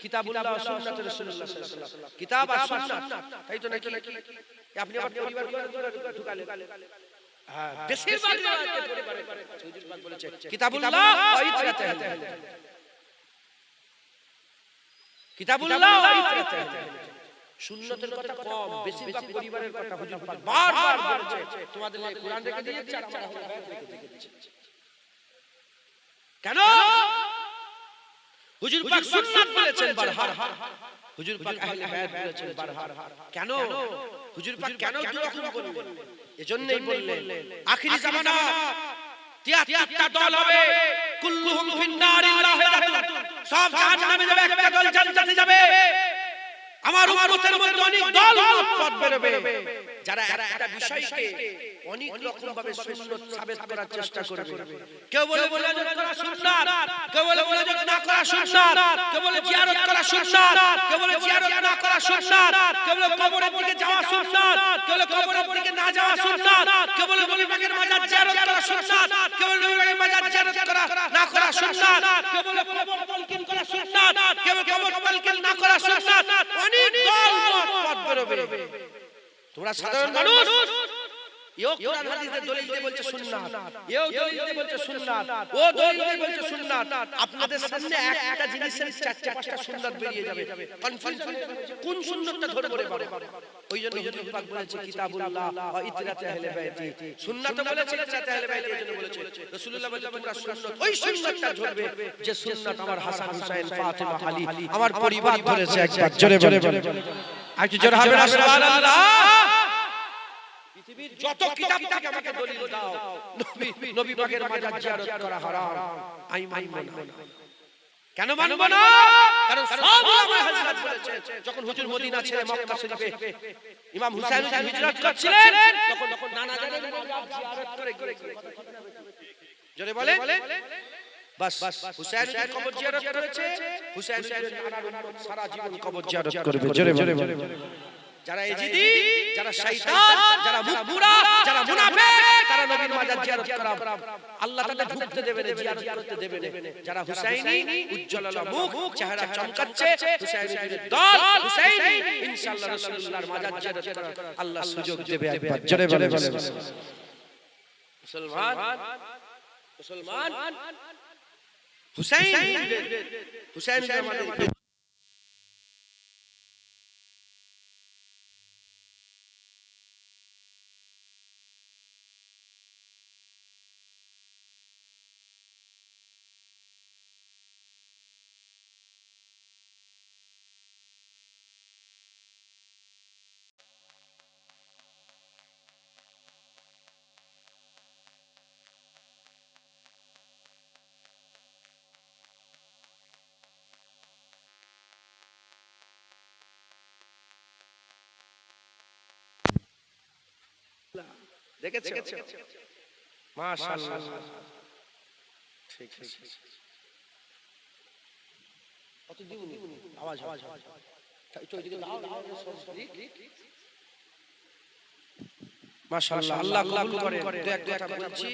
কিতাবুল্লাহ ওয়া সুন্নাত রাসূলুল্লাহ সাল্লাল্লাহু আলাইহি ওয়াসাল্লাম, কিতাব আর সুন্নাত, তাই তো নাকি? আপনি আবার পরিবার ঢুকালেন। হ্যাঁ, বেশিরভাগ পরিবারে হুজুর পাক বলেছে কিতাবুল্লাহ ওয়া ইতরাত আহলে, কিতাবুল্লাহ ওয়া ইতরাত আহলে। সুন্নতের কথা কম, বেশিরভাগ পরিবারের কথা হুজুর পাক বারবার বলেছে, তোমাদের এই কুরআন রেখে দিয়েছে আর আমরা আহলে বাইত রেখে দিয়েছি। কেন? হুজুর পাক সুন্নাত বলেছেন বারবার, হুজুর পাক আহলে বাইত বলেছেন বারবার। কেন হুজুর পাক কেন দুরকম বললেন? এজন্যই বললেন আখিরি জামানা 73টা দল হবে, কুল্লুহুম ফিন্নার ইল্লা ওয়াহিদাতুন, সব জাহান্নামে যাবে, একটা দল জান্নাতে যাবে। আমার উম্মতের মধ্যে অনেক দল পথ বেরোবে যারা একটা বিষয়কে অনেক রকম ভাবে সুন্নাত সাবিত করার চেষ্টা করবে। কেউ বলে মুনাজাত করা সুন্নাত, কেউ বলে মুনাজাত না করা সুন্নাত, কেউ বলে জিয়ারত করা সুন্নাত, কেউ বলে জিয়ারত না করা সুন্নাত, কেউ বলে কবরের দিকে যাওয়া সুন্নাত, কেউ বলে কবরের দিকে না যাওয়া সুন্নাত, কেউ বলে নবী পাকের মাজার জিয়ারত করা সুন্নাত, কেউ বলে নবী পাকের মাজার জিয়ারত করা না করা সুন্নাত, কেউ বলে কবর তালকিন করা সুন্নাত, কেউ বলে কবর তালকিন না করা সুন্নাত। অনেক দল পথ বেরোবে। তোমরা সাধারণ মানুষ এও কোরআন হাদিসের দলিল দিয়ে বলছে সুন্নাত, এও দলিল দিয়ে বলছে সুন্নাত, ও দলিল দিয়ে বলছে সুন্নাত। আপনাদের সামনে একটা জিনিসের চারটা পাঁচটা সুন্নাত বেরিয়ে যাবে, কনফিউজ কোন সুন্নাতটা ধরবো রে বাবা। ওইজন্য হুজুর পাক বলেছে কিতাবুল্লাহ ওয়া ইতরাতে আহলে বাইতি, সুন্নাত বলেছে ইতরাতে আহলে বাইতি, এজন্য বলেছে রাসূলুল্লাহ বলেছে তোমরা সুন্নাত ওই সুন্নাতটা ধরবে যে সুন্নাত আমার হাসান হুসাইন ফাতিমা আলী আমার পরিবার ধরেছে। একবার জোরে বলে, একটু জোরে হবে না সুবহানাল্লাহ। পৃথিবীর যত কিতাব থেকে আমাকে দলিল দাও নবী পাকের মাজার জিয়ারত করা হারাম, আমি মানব না। কেন মানব না? কারণ সব উলামা হযরত বলেছে যখন হুজুর মদিনা ছেড়ে মক্কা শরীফে ইমাম হুসাইন হিজরত করছিলেন তখন নানা জানের মাজার জিয়ারত করে গিয়েছিলেন। জোরে বলে বাস হুসাইন কবর জিয়ারত করেছে, হুসাইন নানার উম্মত সারা জীবন কবর জিয়ারত করবে। জোরে বলে, যারা ইজিদি, যারা শয়তান, যারা মুখপুরা, যারা মুনাফিক, তারা নবীর মাজার জিয়ারত করা আল্লাহ তাদের ঢুকতে দেবে না, জিয়ারত করতে দেবে না। যারা হুসাইনি উজ্জ্বল মুখ, চেহারা চমকাচ্ছে, হুসাইনের দল, হুসাইনি ইনশাআল্লাহ রাসূলুল্লাহর মাজার জিয়ারত করা আল্লাহ সুযোগ দেবে। একবার জোরে বলে মুসলমান হুসাইন আমাদের দেখেছো? মাশাআল্লাহ, ঠিক আছে। কত দিউনি আওয়াজ একটু ওইদিকে দাও, মাশাআল্লাহ, আল্লাহ কবুল করে। তো এক কথা বলছি,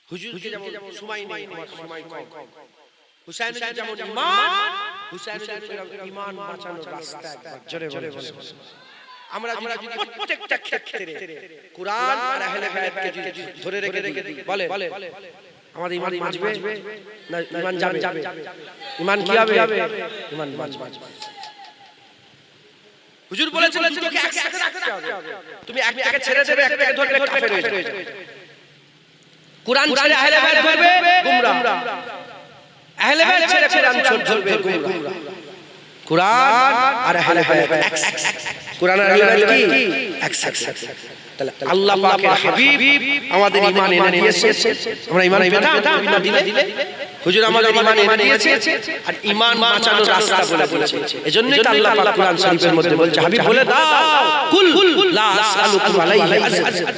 হুজুরকে যেমন সময় নেই, আমার সময় কম। হুসাইনের যেমন ঈমান, হুসাইনের ঈমান বাঁচানোর রাস্তা একবার জোরে বলে। আমরা যদি প্রত্যেকটা ক্ষেত্রে কুরআন আর আহলে বায়াতকে ধরে রেখে বলে আমাদের ঈমান বাঁচবে না ঈমান যাবে? ঈমান কি হবে? ঈমান বাঁচবে। হুজুর বলেছেন দুটোকে একসাথে রাখতে হবে। তুমি একটাকে ছেড়ে দেবে, একটাকে ধরলে কাফের হয়ে যাবে। কুরআন ছেড়ে আহলে বায়াত ধরবে গুমরাহ, আহলে বায়াত ছেড়ে কুরআন ধরবে গুমরাহ। কুরআন আর আহলে বায়াত কুরআন আর আহলে বায়াত কি একসাথে। তাহলে আল্লাহ পাকের হাবিব আমাদের ঈমান এনে দিয়েছে, আমরা ঈমান পেতাম না দিলে হুজুর আমাদের ঈমান এনে দিয়েছে আর ঈমান বাঁচানোর রাস্তা বলে বলেছে। এজন্যই তো আল্লাহ পাক কুরআন শরীফের মধ্যে বলছে হাবিব বলে দাও কুল লা আসআলুকুম আলাইহি আজর,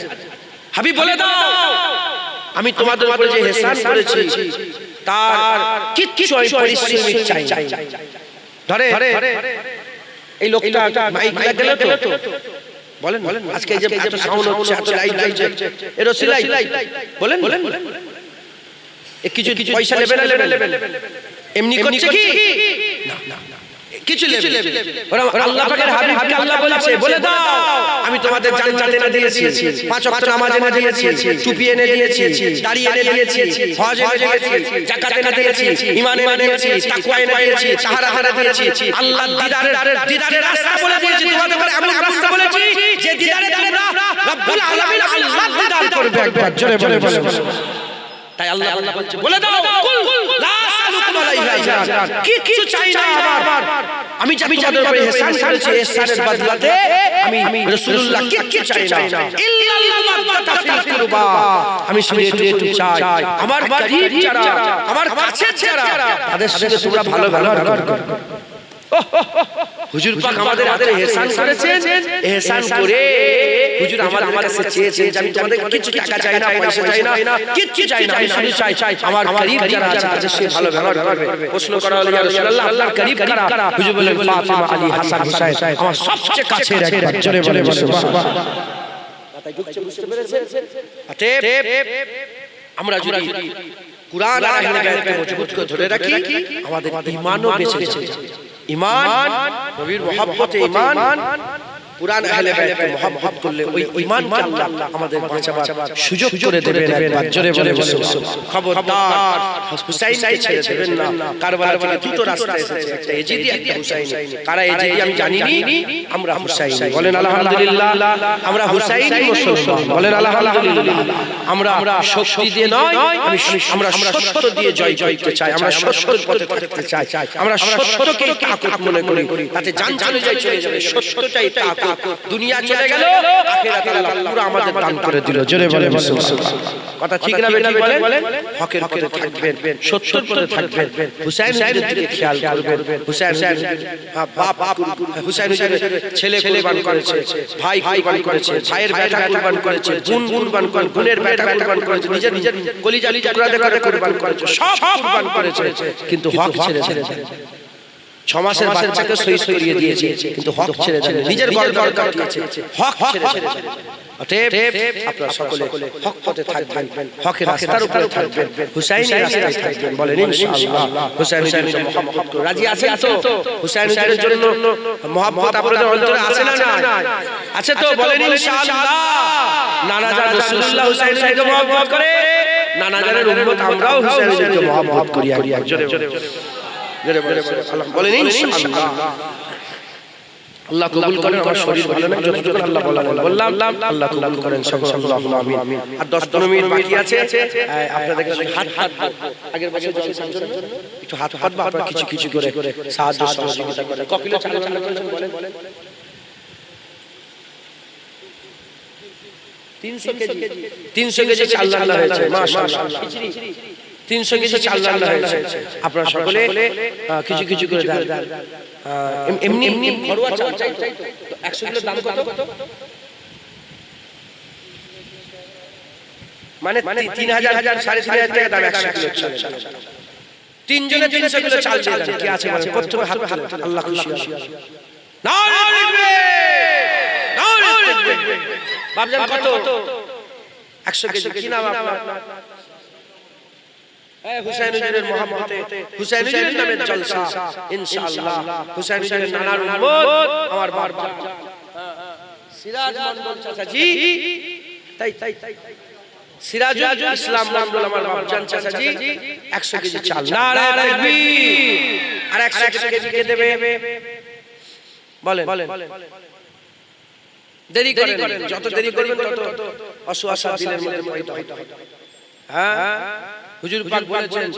হাবিব বলে দাও আমি তোমাদের উপরে যে ইহসান করেছি তার কিচ্ছু পরিশ্রম চাই না। ধরে এই লোকটা মাইক লাগিয়ে দিল তো বলেন আজকে যে এত সাউন্ড হচ্ছে, এত লাইট জ্বলছে, এর সিলাই বলেন এ কিছু পয়সা নেবে না এমনি করছে কি না কিছু নেবে। ওরা আল্লাহ পাকের হাবিবকে আল্লাহ বলেছে বলে দাও আমি তোমাদের জান্নাত এনে দিয়েছি, 5 ওয়াক্ত নামাজ এনে দিয়েছি, টুপি এনে দিয়েছি, দাড়ি এনে দিয়েছি, হজ এনে দিয়েছি, যাকাত এনে দিয়েছি, ঈমান এনে দিয়েছি, তাকওয়া এনে দিয়েছি, তাহারা এনে দিয়েছি, আল্লাহর দিদারের রাস্তা বলে দিয়েছি। তোমাদের করে এমন রাস্তা বলেছি যে দিদারে তোমরা রব্বুল আলামিন আল্লাহর দিদার করবে। একবার জোরে বলে তাই আল্লাহ বলছে বলে দাও কুল লা আসআলুকুম আলাইহি আজর, কিছু চাই না আমার, আমি তোমাদের উপরে ইহসান করেছি, ইহসানের বদলাতে আমি রাসূলুল্লাহ কিছু চাই না ইল্লাল মাওয়াদাতা ফিল কুরবা, আমি শুধু একটু চাই আমার করিব যারা, আমার কাছের যারা তাদের সাথে তোমরা ভালো ব্যবহার করো। হুজুর পাক আমাদের হাতে ইহসান করেছেন, ইহসান করে হুজুর আমাদের কাছে চেয়েছেন যে আমি তোমাদের কিছু টাকা চাই না, পয়সা চাই না, কিছু চাই না, আমি শুধু চাই আমার করিব যারা আছে তাদের সাথে ভালো ব্যবহার করবে। প্রশ্ন করা হলো ইয়া রাসূলুল্লাহ আল্লাহর করিব কারা? হুজুর বলেন ফাতিমা, আলী, হাসান, হুসাইন আমার সবচেয়ে কাছের। একবার জোরে বলে সুবহানাল্লাহ। কথাই বুঝতে পেরেছেন? অতএব আমরা যদি কুরআন আর আহলে বায়াতকে মজবুত করে ধরে রাখি আমাদের ঈমানও বেঁচে যাবে। ঈমান নবীর মহব্বতে ঈমান পুরান আহলে বাইতকে মহব্বত করলে ওই ঈমানকে আল্লাহ আমাদের বাঁচাবার সুযোগ করে দেবেন। একবার জোরে বলে খবরদার হুসাইনকে ছেড়ে দেবেন না। কারবালা থেকে দুটো রাস্তা এসেছে, একটা এজিদি একটা হুসাইনি। কারা এজিদি আমি জানিনি, আমরা হুসাইনি। বলেন আলহামদুলিল্লাহ, আমরা হুসাইনি মুসলমান। বলেন আলহামদুলিল্লাহ। আমরা শক্তি দিয়ে নয়, আমরা সত্য দিয়ে জয় করতে চাই। আমরা সত্যের পথে থাকতে চাই। আমরা সত্যকেই তাকুত মনে করি, তাতে জান চলে যায় চলে যাবে। সত্যটাই তাকুত। দুনিয়া চলে গেল, আখিরাত আল্লাহ পুরো আমাদের দান করে দিল। জোরে বলেন সুবহানাল্লাহ। কথা ঠিক না বেঠিক বলেন? হকের পথে থাকবেন, সত্যের পথে থাকবেন। হুসাইনের দিকে খেয়াল করবেন। হুসাইনের বাপ হুসাইনের ছেলে কুরবান করেছে, ভাই কুরবান করেছে, ভাইয়ের বেটা কুরবান করেছে, বোন কুরবান করেছে, বোনের বেটা কুরবান করেছে, নিজের কলিজা টুকরা করে কুরবান করেছে, সব কুরবান করেছে, কিন্তু হক ছেড়ে দেন। 6 মাসের বাচ্চাকে শহীদ করিয়ে দিয়েছে, কিন্তু হক ছেড়ে দেন। নিজের গর্ব কাটিয়েছে, হক ছেড়ে দেন। অতএব আপনারা সকলে হক পথে থাকবেন, হকের রাস্তার উপরে থাকবেন, হুসাইনের রাস্তায় থাকবেন। বলেন ইনশাআল্লাহ। হুসাইনের জন্য মহব্বত করে রাজি আছেন তো? হুসাইনের জন্য মহব্বত আপনাদের অন্তরে আছে না? আছে তো? বলেন ইনশাআল্লাহ। নানা জান রাসূলুল্লাহ হুসাইনকে মহব্বত করে, নানা জানের উম্মত আমরাও হুসাইনকে মহব্বত করি। জোরে বলেন ইনশাআল্লাহ। আল্লাহ কবুল করেন। আমার শরীর ভালো না, যতটুকু আল্লাহ বললাম আল্লাহ কবুল করেন। সকল আল্লাহুম্মা আমিন। আর 10-15 মিনিট বাকি আছে, আপনাদেরকে হাত আগের বছর জলসার জন্য একটু হাত পাতবা, আপনারা কিছু করে সাহায্য সহযোগিতা করেন। কপিলা চাল রান্না করেছেন বলেন 300 কেজি চাল রান্না হয়েছে। মাশাআল্লাহ, 300 কেজি চাল রান্না হয়েছে। আপনারা সকলে কিছু করে দেন। এমনি ঘরোয়া চাল চাই তো 100 কিলো দাম কত? মানে 3000 3500 টাকা দাম 100 কিলো চাল। 3 জনে 300 কিলো চাল দিয়ে দেন। কি আছে বলেন? প্রথমে হাত তুলে আল্লাহ খুশি হবে। নারে তাকবীর, নারে তাকবীর। বাপজান কত? 100 কেজি। কি নাম আপনার? হুসাইন হুজুরের মহব্বতে, হুসাইন হুজুরের নামে জলসা ইনশাআল্লাহ। হুসাইন হুজুরের নানার উম্মত আমার বাবা সিরাজ মন্ডল চাচাজি, তাই সিরাজুল ইসলাম মন্ডল আমার বাপজান চাচাজি 100 কেজি চাল। নারে তাকবীর। আর 100 কেজি কে দেবে? বলেন। দেরি করেন, যত দেরি করবেন তত অসুয়াশা দিলের মধ্যে পয়দা হবে। হ্যাঁ, হুজুর পাক বলেছেন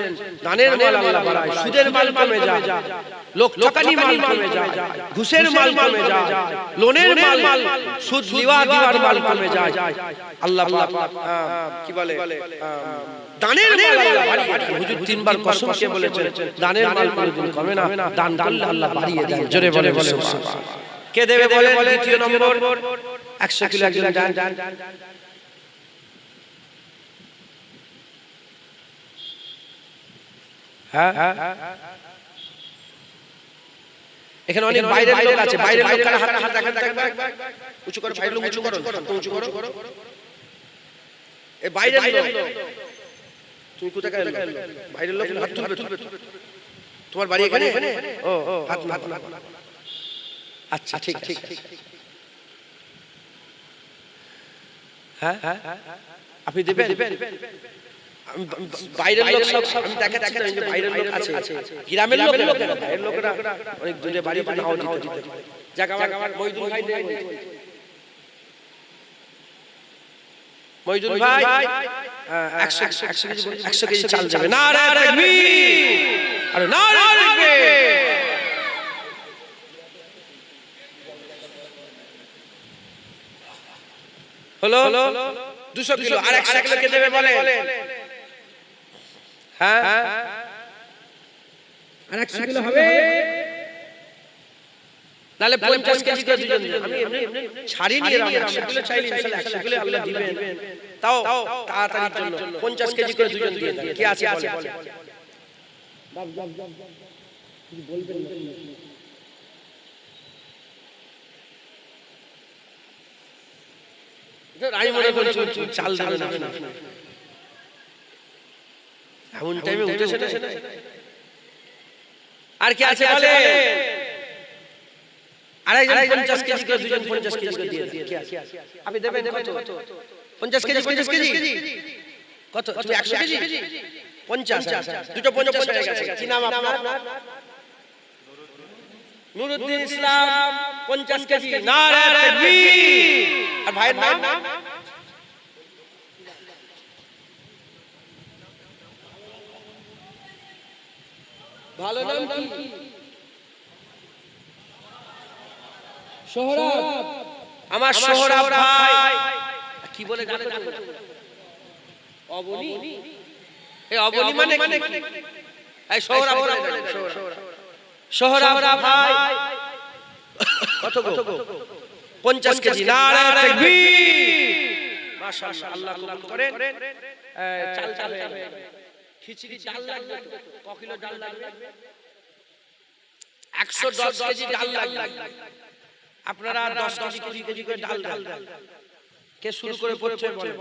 দানের মাল আল্লাহ বাড়ায়, সুদের মাল কমে যায়, লোক ঠকানি মাল কমে যায়, ঘুষের মাল কমে যায়, লোনের মাল, সুদ দিওয়ার মাল কমে যায়। আল্লাহ পাক কি বলে? দানের মাল আল্লাহ বাড়িয়ে দেন। হুজুর 3 বার কসম খেয়ে বলেছেন দানের মাল কোনদিন কমে না, দান করলে আল্লাহ বাড়িয়ে দেন। জোরে বলে সুবহানাল্লাহ। কে দেবে বলেন? দ্বিতীয় নম্বর 100 কিলো একজন দান। হ্যাঁ, এখানে অনেক বাইরের লোক আছে। বাইরের লোক কারা? হাত দেখান একবার। উঁচু করো, বাইরের লোক উঁচু করো, উঁচু করো। এই বাইরের লোক, তুমি কোথায় গেলে? বাইরের লোক হাত তুলবে। তোমার বাড়ি এখানে? ও হাত না। আচ্ছা ঠিক আছে। হ্যাঁ, আপনি দেবেন? বাইরের লোক সব আমি দেখাচ্ছি না, যে বাইরের লোক আছে, গ্রামের লোক, বাইরের লোকেরা অনেক দূরে বাড়ি নাও দিতে। যাক আমার মইদুল ভাই দেন। মইদুল ভাই 100 কেজি চাল যাবে। নারে তাকবীর, আরে নারে তাকবীর। হলো 200 কিলো। আর 100 কিলো কে দেবে বলে? হ্যাঁ, আর 100 কিলো হবে নালে 50 কেজি করে দুজন। আমি ছাড়ি নিয়ে 100 কিলো চাইলে ইনশাআল্লাহ 100 কিলো আল্লাহ দিবেন। তাও তাড়াতাড়ির জন্য 50 কেজি করে দুজন দিয়ে দেন। কি আছে বলে? বলবেন আমি মনে করছি চাল দেবেন না, এমন টাইমে উঠেছে না। আর কি আছে বলে? আড়াইজন 50 কেজি করে, দুজন 50 কেজি করে দিয়ে দেন। কি আছে? আপনি দেবেন কত? 50 কেজি, 50 কেজি কত? তুমি 100 কেজি 50, দুটো 50 হয়ে গেছে। কি নাম আপনার? নুরুদ্দিন ইসলাম, 50 কেজি। নারে তাকবীর। আর ভাইয়ের নাম? ভালো নাম কি? সোহরাব। আমার সোহরাব ভাই কি বলে জানো? অবনী। এই অবনী মানে কি? এই সোহরাব বলে সোহরাব ভাই কত গো? 50 কেজি। নারে তাকবীর। মাশাআল্লাহ, আল্লাহ কবুল করেন। চাল হয়ে যাবে। খিচুড়ি ডাল লাগবে, ক কিলো ডাল লাগবে? 110 কেজি ডাল লাগবে। আপনারা 10 কেজি 20 কেজি করে ডাল ডাল কে শুরু করে পড়ছে বলে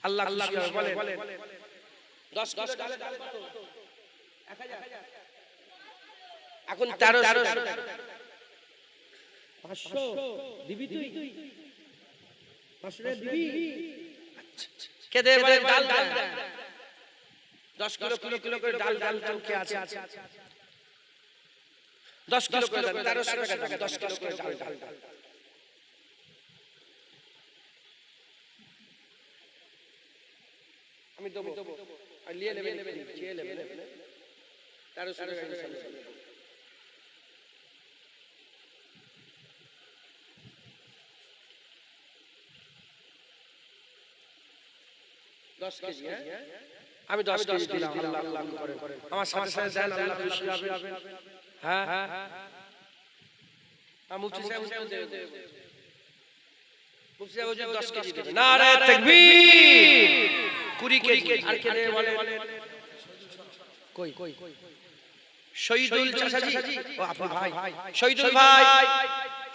আল্লাহ খুশি হবে বলে 10 কিলো ডাল কত? 1000। এখন 1300 500 দিবি তুই? 500 টাকা দিবি? কে দেবে বলে ডাল ডাল 10 কিলো করে ডাল ডাল কে আছে? 10 কিলো করে দাও, 1300 টাকা 10 কিলো করে ডাল ডাল। আমি দেবো আর নিয়ে নেবেন, খেয়ে নেবেন। 1300 টাকা ইনশাআল্লাহ। 10 কেজি। আমি 10 কেজি দিলাম। আল্লাহ করেন। আমার সাথে সাথে দেন, আল্লাহ খুশি হবে। হ্যাঁ মুফতি সাহেব দেবে। মুফতি সাহেব 10 কেজি দেবে। নারে তাকবীর। 20 কেজি। আর কে দেবে বলে? কই শহীদুল চাচাজি। ও আপনার ভাই শহীদুল ভাই।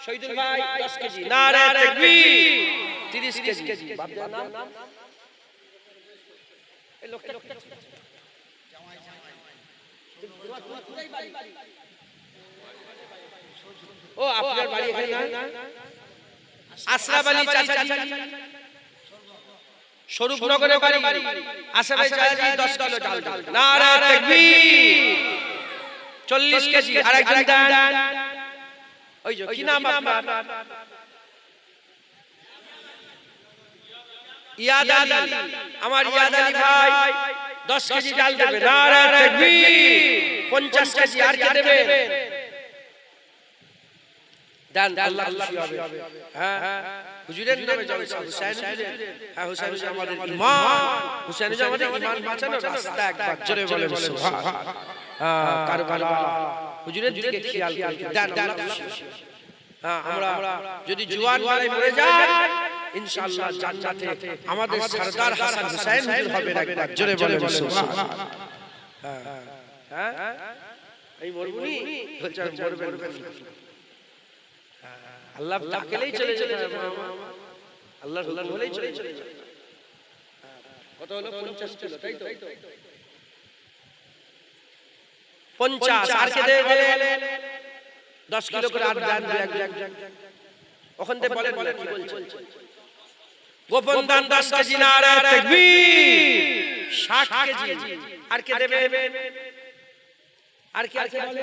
শহীদুল ভাই 10 কেজি। নারে তাকবীর। 30 কেজি। বাপদার নাম? এই লোকটা ও আপনার বাড়ি এখানে না? আশরাফ আলী চাচাজি স্বরূপনগরে বাড়ি। আশরাফ আলী চাচাজি 10 কিলো ডাল। নারে তাকবীর। 40 কেজি। আরেকজন দেন। ওই যে কি নাম আপনার? ইয়াদ আলী। আমার ইয়াদ আলী ভাই 10 কেজি ডাল দেবে। নারে তাকবীর। 50 কেজি। আর কে দেবে? দেন, আল্লাহ খুশি হবে। হ্যাঁ হুজুরের নামে যাবে হুসাইন হুজুর। হ্যাঁ হুসাইন হুজুর আমাদের ঈমান। হুসাইন হুজুর আমাদের ঈমান বাঁচানোর রাস্তা। একবার জোরে বলে সুবহান। কারবালা হুজুরের দিকে খেয়াল করে দেন, আল্লাহ খুশি। হ্যাঁ আমরা যদি জওয়ান বেলায় মরে যাই ইনশাআল্লাহ জান্নাতে আমাদের সরদার হাসান হুসাইন হুজুর হবে। একবার জোরে বলে সুবহান। হ্যাঁ এই মরবুনি বলছে মরবেন। আল্লাহ ডাকলেই চলে যেতে হবে। আল্লাহর হুকুম হলেই চলে যেতে হবে। কত হলো? 50 কিলো, তাই তো? 50। আর কে দেবে? 10 কিলো করে আর দান এক ওখান থেকে বলেন কি বলছেন? গোপন দান 10 কেজি। নারে তাকবীর। 60 কেজি। আর কে দেবে? আর কে আছে বলে?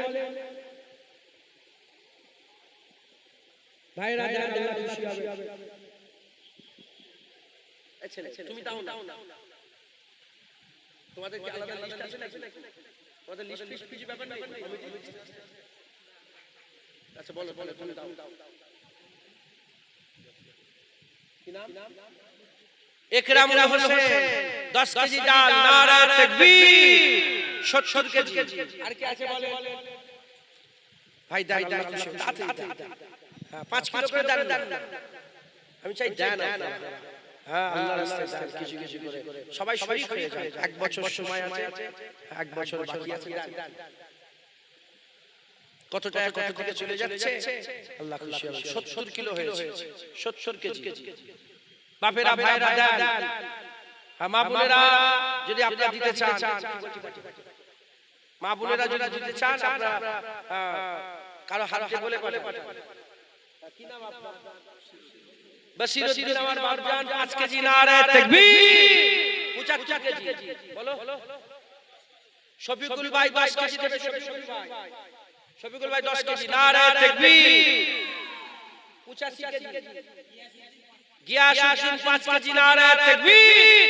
ভাইরা দেন, আল্লাহ খুশি হবে। আচ্ছা তুমি দাও না। তোমাদের কি আলাদা লিস্ট আছে নাকি? তোমাদের লিস্ট কিছু ব্যাপার নাই? আচ্ছা বলো তুমি দাও। কি নাম? একরামুল হোসেন 10 কেজি ডাল। নারে তাকবীর। 70 কেজি। আর কি আছে বলে? ভাই দেন, আল্লাহ খুশি হবে। 5 কিলো করে দেন। আমি চাই দেন। হ্যাঁ আল্লাহর রাস্তায় কিছু করে সবাই শরীক হয়ে যায়। 1 বছর সময় আছে, 1 বছর বাকি আছে। কত টাকা কত থেকে চলে যাচ্ছে আল্লাহ খুশি হবে। 70 কিলো হয়েছে। 70 কেজি। বাপেরা ভাইরা দেন। মা বোনেরা যদি আপনারা দিতে চান, মা বোনেরা যদি দিতে চান আপনারা কারো হাত দিয়ে বলে পাঠান। কি নাম আপনার? বসিরউদ্দিন আমার বাপজান 5 কেজি নারে তাকবীর 75 কেজি বলো। শফিকুল ভাই 10 কেজি দেবে। শফিকুল ভাই 10 কেজি নারে তাকবীর 85 কেজি। গিয়াসউদ্দিন 5 কেজি নারে তাকবীর।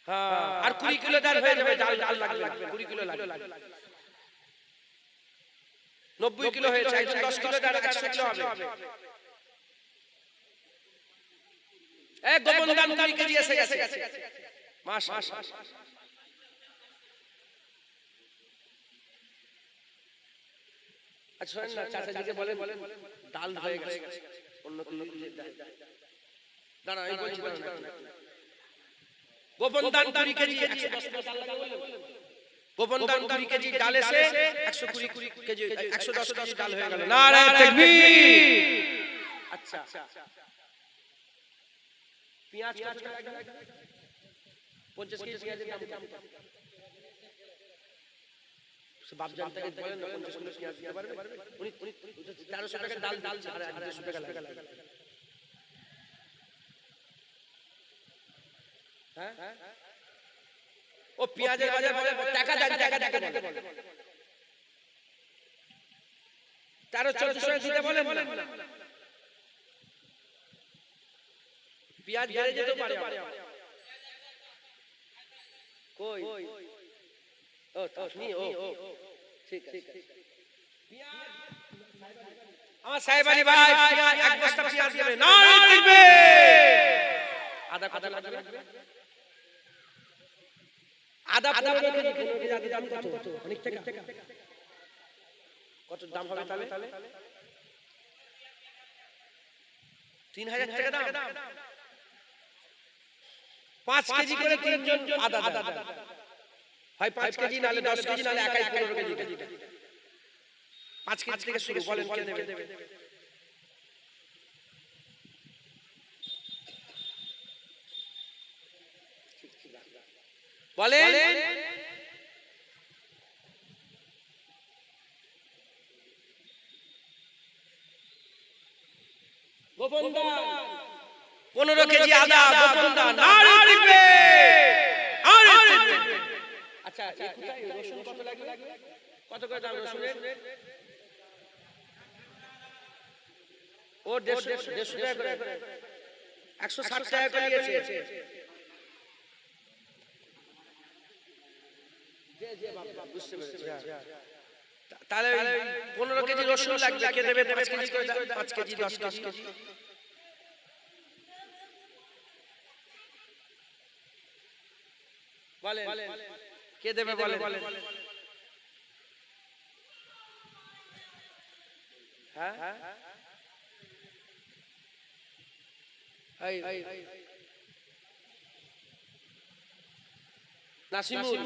হ্যাঁ আর 20 কিলো ডাল হয়ে যাবে। ডাল লাগবে 20 কিলো লাগবে। 90 কিলো হয়েছে। একজন 10 কিলো ডাল 100 কিলো হবে। এক গোবন্দান 20 কেজি এসে গেছে। মাশাআল্লাহ। আচ্ছা শুনুন না, চাচাজিকে বলেন ডাল হয়ে গেছে। অন্য কোনো দাঁড়া এই বলছি দাঁড়া। গোবন্দান 20 কেজি 110 কিলো ডাল লাগে বললেন। গোবন্দান 20 কেজি ডাল এসে 120 কেজি 110 কেজি ডাল হয়ে গেল। নারে তাকবীর। আচ্ছা পেঁয়াজ কত টাকা লাগবে? 50 কেজি পেঁয়াজের দাম কত? বাপজান থেকে বলেন না 50 কিলো পেঁয়াজ দিতে পারবে? উনি 1300 টাকা ডাল আর 150 টাকা লাগবে। হ্যাঁ ও পেঁয়াজের বাজার বলে টাকা দিতে বলে 1300-1400 দিতে বলেন না। পেঁয়াজ বেড়ে যেতে পারে। কই ও আপনি ও ঠিক আছে। আমার সাহেব আলী ভাই পেঁয়াজ এক বস্তা পেঁয়াজ দেবে। নারে তাকবীর। আদা কত লাগবে? আদা 15 কেজি আদা দাম কত? অনেক টাকা। কত দাম হবে তাহলে? 3000 টাকা দাম। 5 কেজি করে 3 জন আদা দাও। হয় 5 কেজি নালে 10 কেজি নালে একাই 15 কেজি। 5 কেজি থেকে শুরু বলেন কে দেবে? বলেন গোবন্দান 15 কেজি আদা গোবন্দান নারে তাকবীর। আচ্ছা এই কোথায় রসুন কত লাগবে? কত করে দাম রসুনের? ও 150 টাকা করে 160 টাকা করে নিয়েছে। জি বাবা বুঝতে পেরেছি। তাহলে 15 কেজি রসুন লাগবে। কে দেবে? 5 কেজি করে দাও। 5 কেজি 10 কেজি। বলেন কে দেবে বলেন। হ্যাঁ নাসিমুল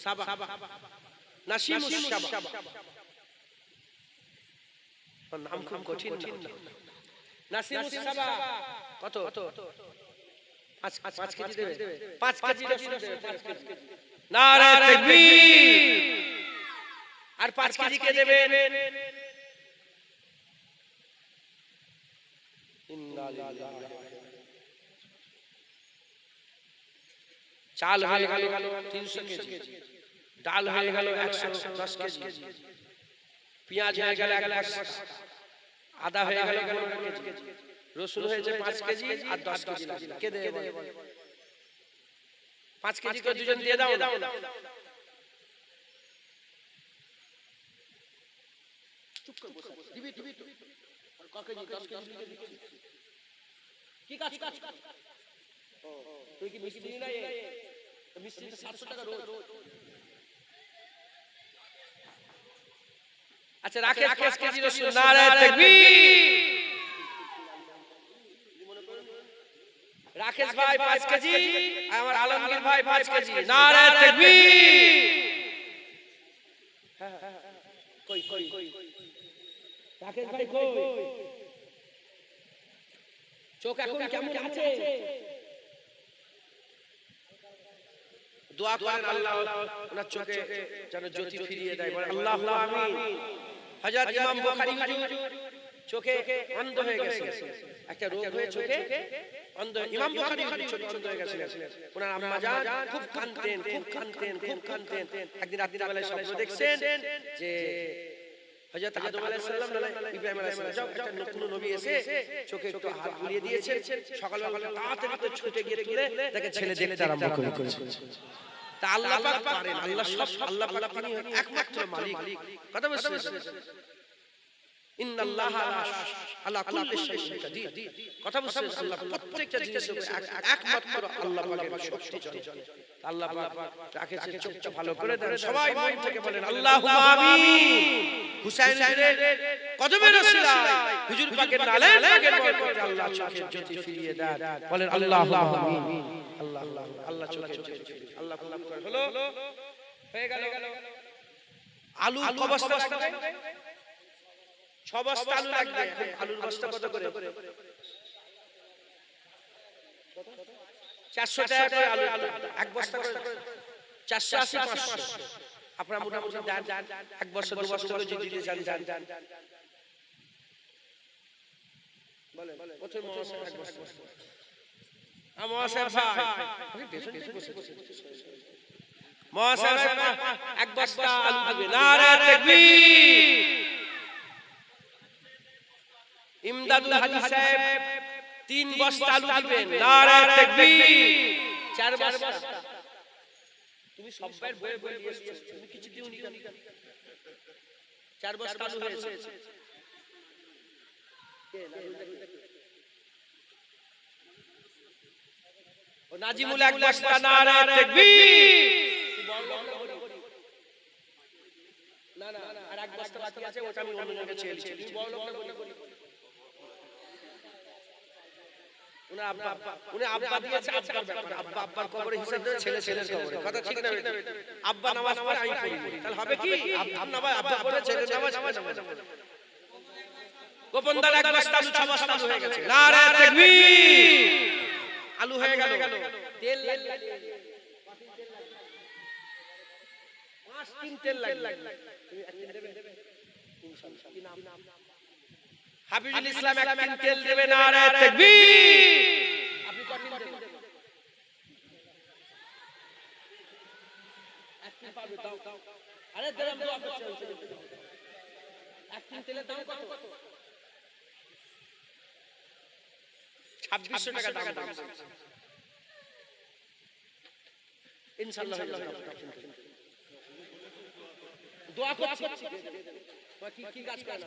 সাবা নাসিমুল সাবা নাম খুব কঠিন না। নাসিমুল সাবা কত? 5 কেজি দেবে। 5 কেজি রসুন দেবে। 5 কেজি নারে তাকবীর। আর 5 কেজি কে দেবে? চাল হয়ে গেল 300 কেজি। ডাল হয়ে গেল 110 কেজি। পেঁয়াজ হয়ে গেল 1 বস্তা। আদা হয়ে গেল 15 কেজি। রসুন হয়েছে 5 কেজি আর 10 কেজি লাগবে। কে দেবে? 5 কেজি করে দুজন দিয়ে দাও না। চুপ করে বসে দিবি আর ক কেজি 10 কেজি কি কাজ ও তুই কি মিস্ত্রি না? মিস্ত্রি 700 টাকা রোজ। আচ্ছা রাকেশ 5 কেজি রসুন নারে তাকবীর। রাকেশ ভাই 5 কেজি আমার আলমগীর ভাই 5 কেজি নারে তাকবীর। কই রাকেশ ভাই কই? চোখ এখন কেমন আছে? দোয়া করেন আল্লাহ ওনার চোখে যেন জ্যোতি ফিরিয়ে দেয়, বলেন আল্লাহুম্মা আমিন। হযরত ইমাম বুখারী হুজুর চোখে অন্ধ হয়ে গেছে, একটা রোগ হয়ে চোখে অন্ধ, ইমাম বুখারী হুজুর চোখে অন্ধ হয়ে গেছিলেন। ওনার আম্মা জান খুব কাঁদতেন, খুব কাঁদতেন, খুব কাঁদতেন। একদিন রাতের বেলায় স্বপ্ন দেখছেন যে হযরত আদম আলাইহিস সালাম ইব্রাহিম আলাইহিস সালাম একটা নতুন নবী এসে চোখে একটু হাত বুলিয়ে দিয়েছেন। সকালবেলা তাড়াতাড়ি করে ছুটে গিয়ে তুলে তাকে ছেলে দেখতে আরম্ভ করেছে। তা আল্লাহ পাক পারেন, আল্লাহ সব, আল্লাহ পাক তিনি একমাত্র মালিক। কথা বুঝছেন? ইন্নাল্লাহা আলা কুল্লি শাইইন কাদির। কথা বুঝছেন? আল্লাহ প্রত্যেকটা জিনিসের উপর একমাত্র আল্লাহ পাকের শক্তি চলে। আল্লাহ পাক রাখেছে চোখটা ভালো করে দেন। সবাই মন থেকে বলেন আল্লাহুম্মা আমিন। হুসাইন হুজুরের কদমের ওসিলায় হুজুর পাকের নালের পাকের বরকতে আল্লাহ চোখের জ্যোতি ফিরিয়ে দেন, বলেন আল্লাহুম্মা আমিন। আল্লাহ আল্লাহ চোখের জ্যোতি আল্লাহ কবুল করে। হলো হয়ে গেল। আলু ক বস্তা লাগবে? 6 বস্তা আলু লাগবে। আলুর বস্তা কত করে? 400 টাকা করে আলু, এক বস্তা করে 480 500। আপনারা মোটামুটি যান এক বস্তা 2 বস্তা করে যদি দিতে চান যান বলেন প্রথম মহাশয় এক বস্তা। মহাশয় ভাই আমি বেশি বসে মহাশয় এক বস্তা আলু দিবে। নারে তাকবীর। ইমদাদুল হাজি সাহেব 3 বস্তা আলু দিবেন। নারে তাকবীর। 4 বস্তা। তুমি সববার বয়ে বয়ে দিয়েছো, তুমি কিছু দিওনি কেন? 4 বস্তা আলু হয়েছে। ও নাজিমুল এক বস্তা। নারে তাকবীর। না না আর এক বস্তা বাকি আছে, ওটা আমি অন্য জায়গায় চেয়েছি। তুমি বড় লোক না বলি। উনি আব্বা দিয়েছে, আব্বার ব্যাপার। আব্বার কবরে হিসাব দেবে, ছেলের কবরে। কথা ঠিক না? আব্বা নামাজ পড়ে আমি পড়ি, তাহলে হবে কি? আব্বা পড়ে ছেলে নামাজ পড়ে। গোপনদার এক বস্তা আলু 6 বস্তা আলু হয়ে গেছে। নারে তাকবীর। আলু হয়ে গেল। তেল লাগবে, 5 টিন তেল লাগবে। তুমি এক টিন দেবে ইনশাআল্লাহ। কি নাম? হাফিজুল ইসলাম এক টিন তেল দেবে। নারে তাকবীর। আপনি কত টিন দেবেন? এক টিন পাবে, দাও। আরে দেন, দোয়া করতে হচ্ছে। এক টিন তেলের দাম কত? 2600 টাকা দাম। ইনশাআল্লাহ দোয়া করছি। কি কাজ করেন?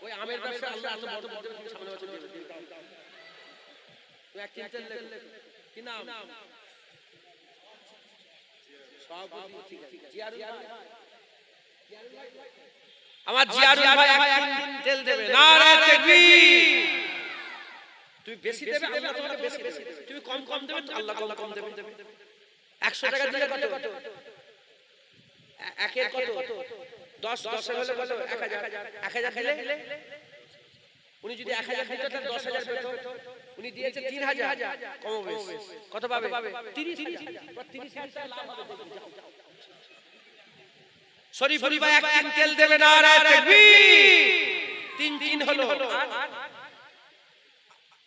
ওই আমের ব্যবসা আল্লাহ এত বড় বড় সামনে বছর দিবে। তুই এক টিন তেল লে। কি নাম? সভাপতি। ঠিক আছে। জিয়ারুল ভাই, আমার জিয়ারুল ভাই এক টিন তেল দেবে। নারে তাকবীর। তুমি বেশি দেবে, আল্লাহ তোমাকে বেশি দেবে। তুমি কম দেবে, আল্লাহ কম দেবে। 100 টাকা দিলে কত? একের কত? 10 এর হলে কত? 1000 দিলে উনি যদি 1000 দিত তাহলে 10000 পেত। উনি দিয়েছে 3000 কম হবে। কত পাবে? 30000। 30000 লাভ হবে। শরীফুল ভাই এক টিন তেল দেবে। নারে তাকবীর। 3 হলো।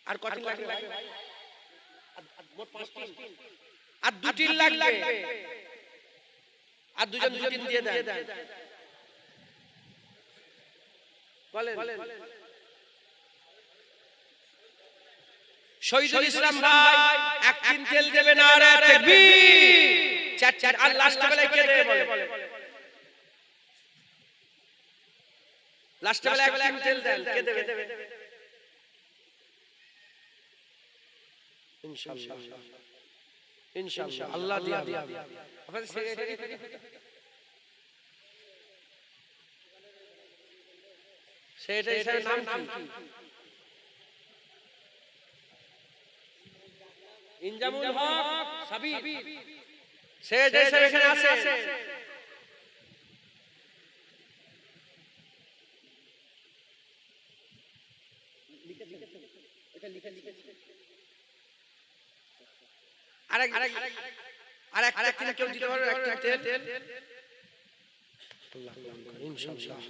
আর কত লাগবে? মোট 5 টিন। আর 2 টিন লাগবে। আর দুজন 2 টিন দিয়ে দেন। বলেন। শহীদুল ইসলাম ভাই এক টিন তেল দেবে। নারে তাকবীর। 4 আর লাস্ট বেলায় কে দেবে বলে? লাস্ট বেলায় এক টিন তেল দেন, কে দেবে? ইনশাআল্লাহ ইনশাআল্লাহ আল্লাহ দিয়া। আপনাদের সেক্রেটারি স্যারের নাম কি? ইনজামুল হক সাবির। সেক্রেটারি স্যার এখানে আছে। এটা লিখে আরেক তিন কেউ দিতে পারবে এক তেল ইনশাআল্লাহ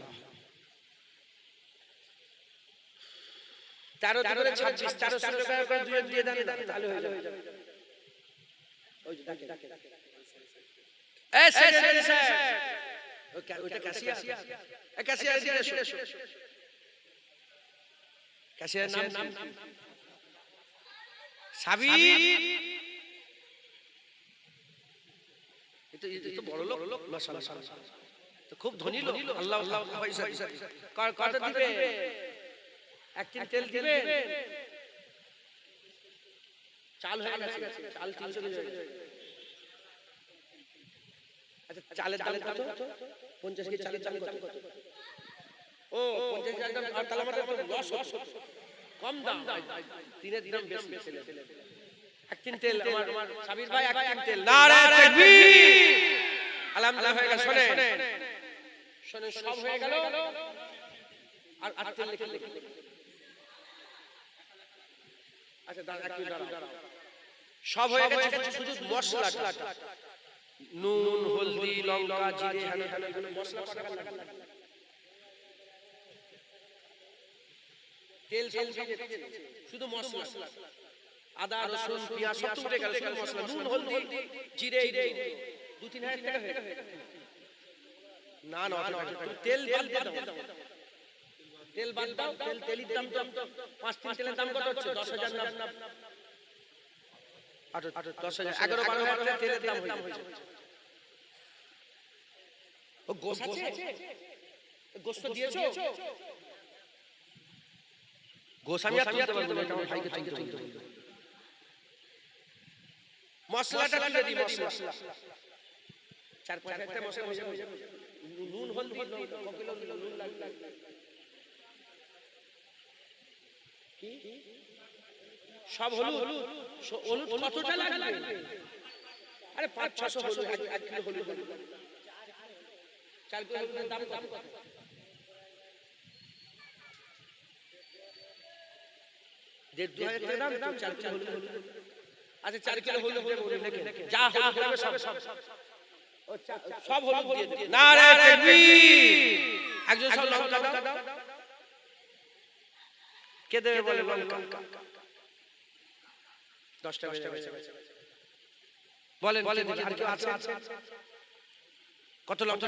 13 করে 26 1300 টাকা করে দুই দিয়ে দেন তাহলে হয়ে যাবে ওই যে ডাকে এই সেক্রেটারি স্যার ওইটা ক্যাশিয়ার ক্যাশিয়ার দিয়ে এসো ক্যাশিয়ার নাম সাবির এটা বড় লোক মাশাআল্লাহ তো খুব ধনী লোক আল্লাহ আল্লাহ পয়সা কত দিবে এক তিন তেল দিবে চাল হয়ে গেছে চাল 300 কেজি আচ্ছা চালের দাম কত 50 কেজি চালের দাম কত ও 50 কেজি দাম আর তাহলে আমাদের লস হচ্ছে কম দাম তিনের দাম বেশি এক তিন তেল আমার সাবির ভাই এক তিন তেল নারে তাকবীর আলহামদুলিল্লাহ হয়ে গেল শুনে সব হয়ে গেল আর তেল লিখে আচ্ছা দাঁড়াও সব হয়ে গেছে শুধু মশলাটা নুন হলদি লঙ্কা জিরে হানা কোনো মশলা লাগা তেল সব শুধু মশলা আদা রসুন পেঁয়াজ সব উঠে গেল শুধু মশলা নুন হলদি জিরে 2-3 হাজার টাকা হয়ে গেল না তেল বাদ দাও তেল বাদ দাও তেলের দাম তো 5-3 তেলের দাম কত হচ্ছে 10,000 না 10,000 11-12,000 তেলের দাম হয়ে যাচ্ছে ও গোশ আছে গোশ তো দিয়েছো গোশ আমি আর তুলতে পারবো না এটা আমার ভাইকে তুলতে হবে মশলাটা তুলে দিই মশলা 4-5 একটা মশলা হয়ে যাবে নুন হলদি কিলো নুন লাগবে কি সব হলুদ কতটা লাগবে আরে 500-600 হলুদ 1 কিলো হলুদ 4 কিলো হলুদের দাম কত 1,500 টাকা দাম 4 কিলো হলুদ আচ্ছা 4 কিলো হলুদ লিখে যা হলুদ লাগবে সব হলুদ দিয়ে দিন নারে তাকবীর একজন সব লঙ্কা দাও কে দেবে বলে লঙ্কা 10 টাকা বলেন আর কি আছে কত লঙ্কা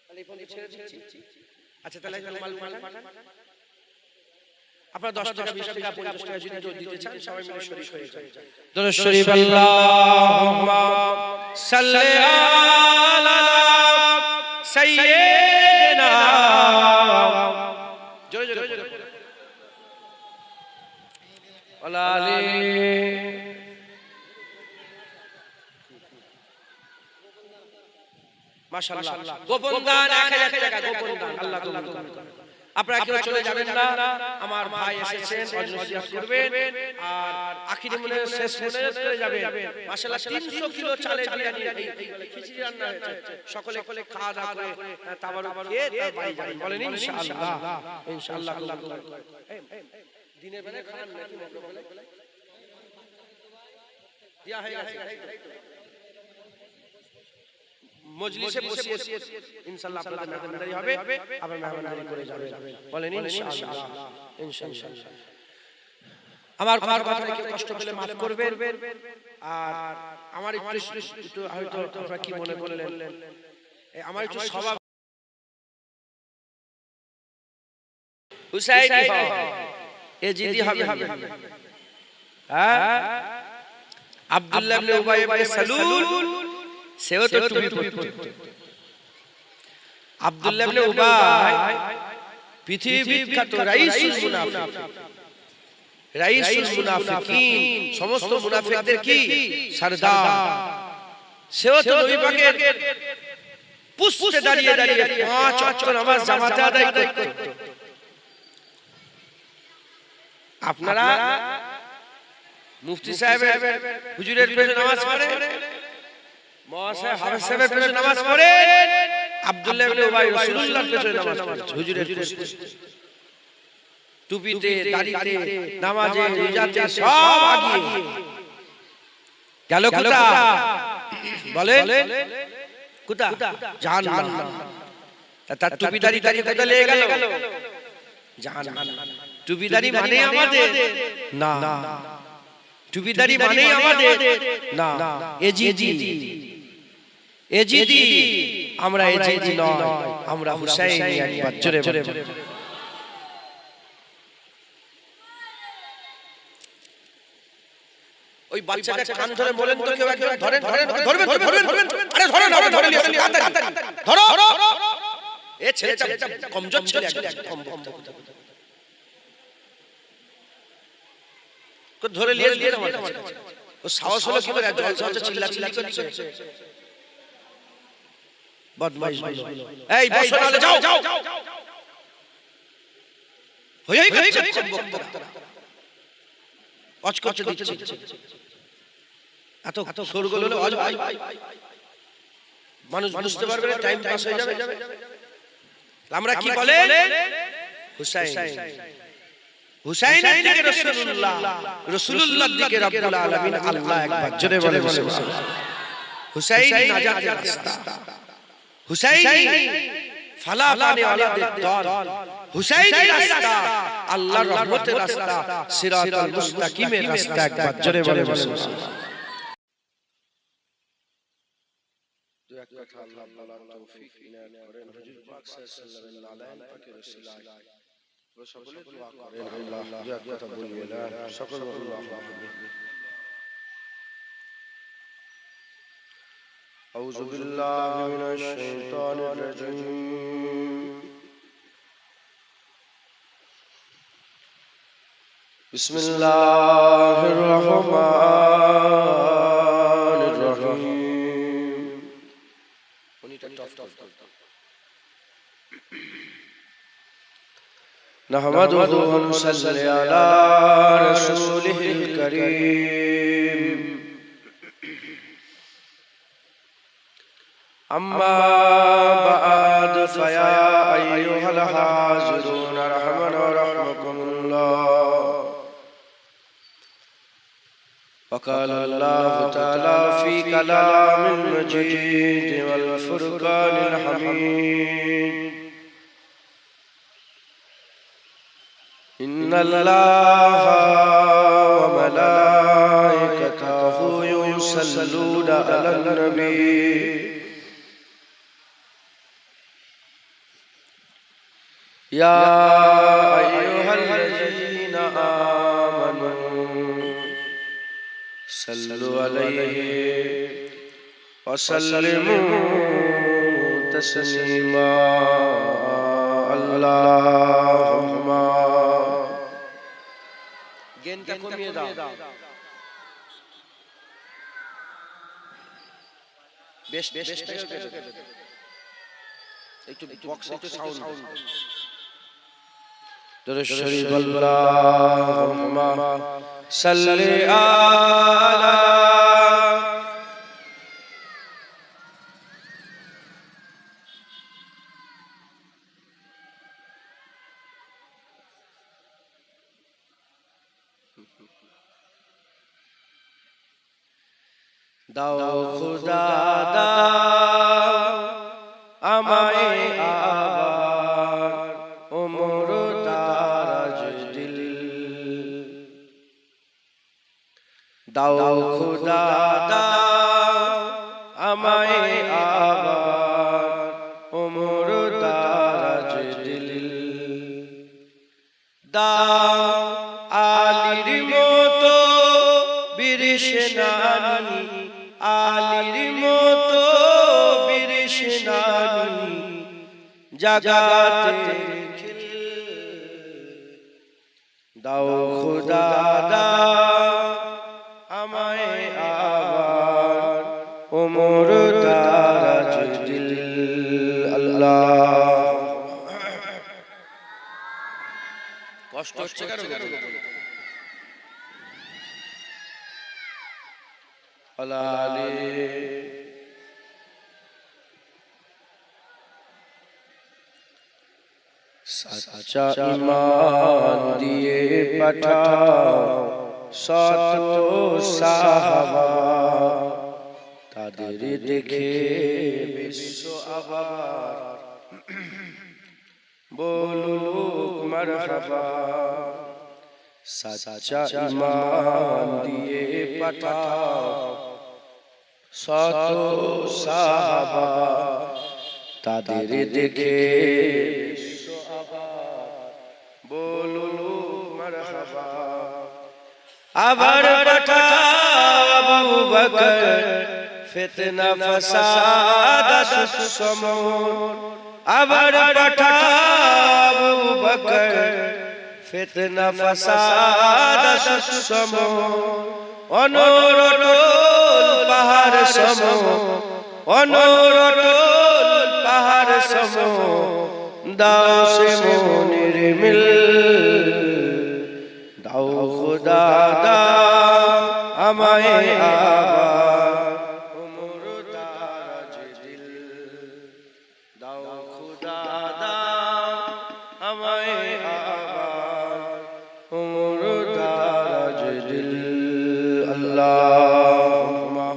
তাহলে ফোন ছেড়ে দিচ্ছি আচ্ছা তাহলে মাল পাঠান আপনারা 10 টাকা 20 টাকা 50 টাকা যদি দিতে চান সবাই মিলে শরীক হয়ে যান দরুদ শরীফ আল্লাহুম্মা সাল্লি আলা সাইয়্যিদিনা জোরে ওয়ালা আলি মাশাআল্লাহ গোপন দান 1000 টাকা গোপন দান আল্লাহ কবুল করুন আপনারা কেউ চলে যাবেন না আমার ভাই এসেছেন নসিহত করবেন আর আখিরি মনে শেষ মনে করে যাবেন মাশাআল্লাহ 300 কিলো চালের বিরিয়ানি এই খিচুড়ি রান্না হয়েছে সকলে খাওয়া দাওয়া করে তাবারুক খেয়ে তার বাড়ি যাবেন বলেন ইনশাআল্লাহ কবুল করুন দিনের বেলা খান নাকি বলে দিয়া হয়ে গেছে মজলিসে বসে ইনশাআল্লাহ আপনাদের মেহমানদারি হবে আপনারা মেহমানদারি করে যাবেন বলেন ইনশাআল্লাহ আমার কথাকে কষ্ট পেলে maaf করবেন আর আমার একটু হয়তো আপনারা কি মনে করলেন আমার একটু স্বভাব হুসাইনি এ জিদি হবে হ্যাঁ আব্দুল্লাহ ইবনে উবাই ইবনে সালুল সেও তো টুপি পরতো আব্দুল্লাহ ইবনে উবাই পৃথিবীর বিখ্যাত রাইসুল মুনাফিকিন সমস্ত মুনাফিকদের কি সরদার সেও তো নবী পাকের পুষ্পে দাঁড়িয়ে 5 ওয়াক্ত নামাজ জামাতে আদায় করত আপনারা মুফতি সাহেবের হুজুরের পেছনে নামাজ পড়ে মওলানা হাফেজ সাহেবের পেছনে নামাজ পড়ে আব্দুল্লাহ ইবনে উবাই রাসূলুল্লাহর পেছনে নামাজ পড়ছে হুজুরের কুস্তি টুপিতে দাড়িতে নামাজে রোজাতে সব আগিয়ে গেল কোথা বলেন কোথা জাহান্নাম তার টুপি দাড়ি কোথা লেগে গেল জাহান্নাম টুপিদারি মানে আমাদের না টুপিদারি মানে আমাদের না এজিদি আমরা এজিদি নয় আমরা হুসাইনি একবার জোরে বলে ওই বাচ্চাটা কান ধরে বলেন তো কেউ একজন ধরেন ধরবেন আরে ধরেন আরে ধরে নিয়ে আসেন ধরো এ ছেলেটা কমজোর ছেলে একদম কো ধরে নিয়ে গিয়ে আমার ও সাহস হলো কি করে জলসা হচ্ছে চিল্লা করছে বদমাইশ এই বসো নালে যাও হই করছে বক্তরা অজ করতে দিচ্ছে এত সরগোল হলো অজ ভাই মানুষ বুঝতে পারবে না টাইম পাস হয়ে যাবে আমরা কি বলে হুসাইনের দিকে রাসূলুল্লাহর দিকে রব্বুল আলামিন আল্লাহ একবার জোরে বলে হুসাইন নাজাতের রাস্তা হুসাইনি ফালা পানে ওয়ালাদের দল হুসাইনি রাস্তা আল্লাহর রহমতের রাস্তা সিরাতাল মুস্তাকিমের রাস্তা একবার জোরে বলে দু এক কথা আল্লাহ বলার তৌফিক ইনায়াত করেন হুজুর পাক সাল্লাল্লাহু আলাইহি ওয়াসাল্লাম পাকের ওসিলায় সকলে দোয়া করেন আল্লাহ দু এক কথা বলবেন সকল আল্লাহ আউযু বিল্লাহি মিনাশ শাইতানির রাজীম বিসমিল্লাহির রহমানির রহিম উনিটা টফ نحمده ونصلي على رسوله الكريم أما بعد فيا أيها الحاضرون رحمنا ورحمكم الله وقال الله تعالى في كلام المجيد والفرقان الحميد إن الله وملائكته يصلون على النبي يا أيها الذين آمنوا صلوا عليه وسلموا تسليما اللهم গেনটা কমিয়ে দাও একটু বক্সে একটু সাউন্ড দরুদ শরীফ আল্লাহুম্মা সাল্লি আলা দাও খুদা দাও আমায় আবার ওমর দারাজ দিল দাও খুদা দাও আমায় আবার ওমর দারাজ দিল দাও আলীর মতো বিরিশনানি আলীর মতো বিরিশনানি জাগাতে দাও খুদা দাও আমায় আবার ওমর দারাজ দিল আল্লাহ কষ্ট হচ্ছে কেন আলালে सच्चा ईमान दिए पाठाओ शत साहबा तादेर देखे विश्व आबाद बोलुक मरहबा सच्चा ईमान दिए पाठाओ शत साहबा तादेर देखे আবার পাঠাও আবু বকর ফিতনা ফাসাদ সুসমন আবার পাঠাও আবু বকর ফিতনা ফাসাদ সুসমন অনরটল পাহাড় সম অনরটল পাহাড় সম দাও সে মনের মিল দাও খুদা দাও আমায় আবার উমর দারাজ দিল দাও খুদা দাও আমায় আবার উমর দারাজ দিল আল্লাহুম্মা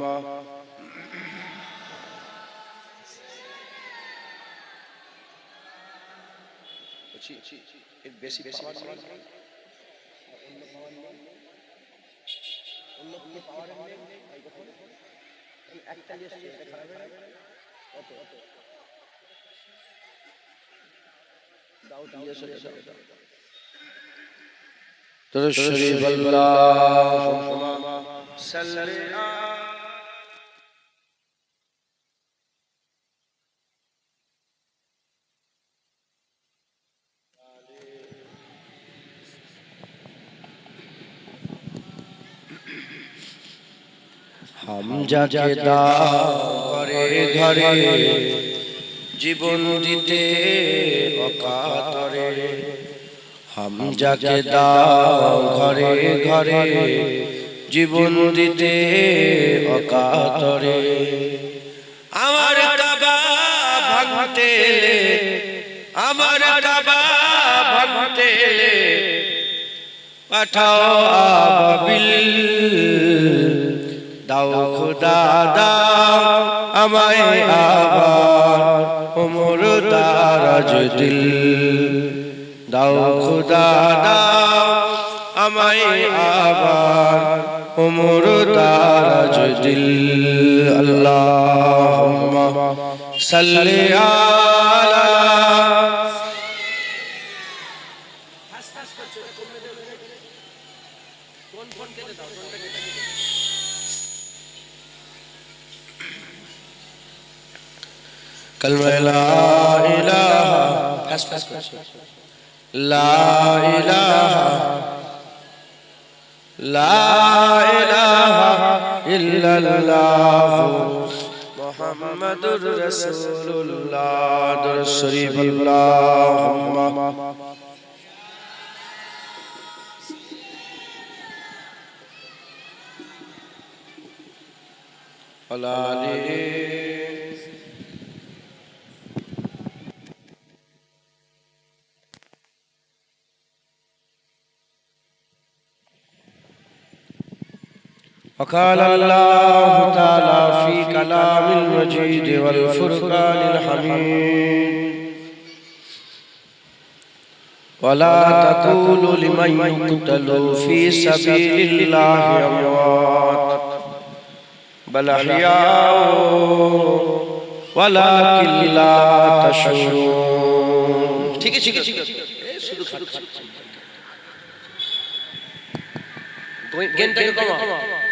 এর বেশি পাওয়ার हम जाके दारे घरे जीवन दीते अकातरे हम जाके घरे घरे जीवन दीते अकातरे আমার কাবা ভাঙতে আমার কাবা ভাঙতে পাঠাও আবাবিল দাও খুদা দাও আমায় আবার উমর দারাজ দিল দাও খুদা দাও আমায় আবার উমর দারাজ দিল আল্লাহুম্মা সাল্লি আলা कलमा ला इलाहा ला इलाहा इल्लल्लाह मुहम्मदुर रसूलुल्लाह दुरूद शरीफ अल्लाहुम्मा अला وقال الله تعالى في كلام المجيد والفرقان الحميد ولا تقولوا لمن يقتل في سبيل الله أموات بل أحياء ولكن لا تشعرون ঠিক আছে শুধু জ্ঞানটাকে কমাও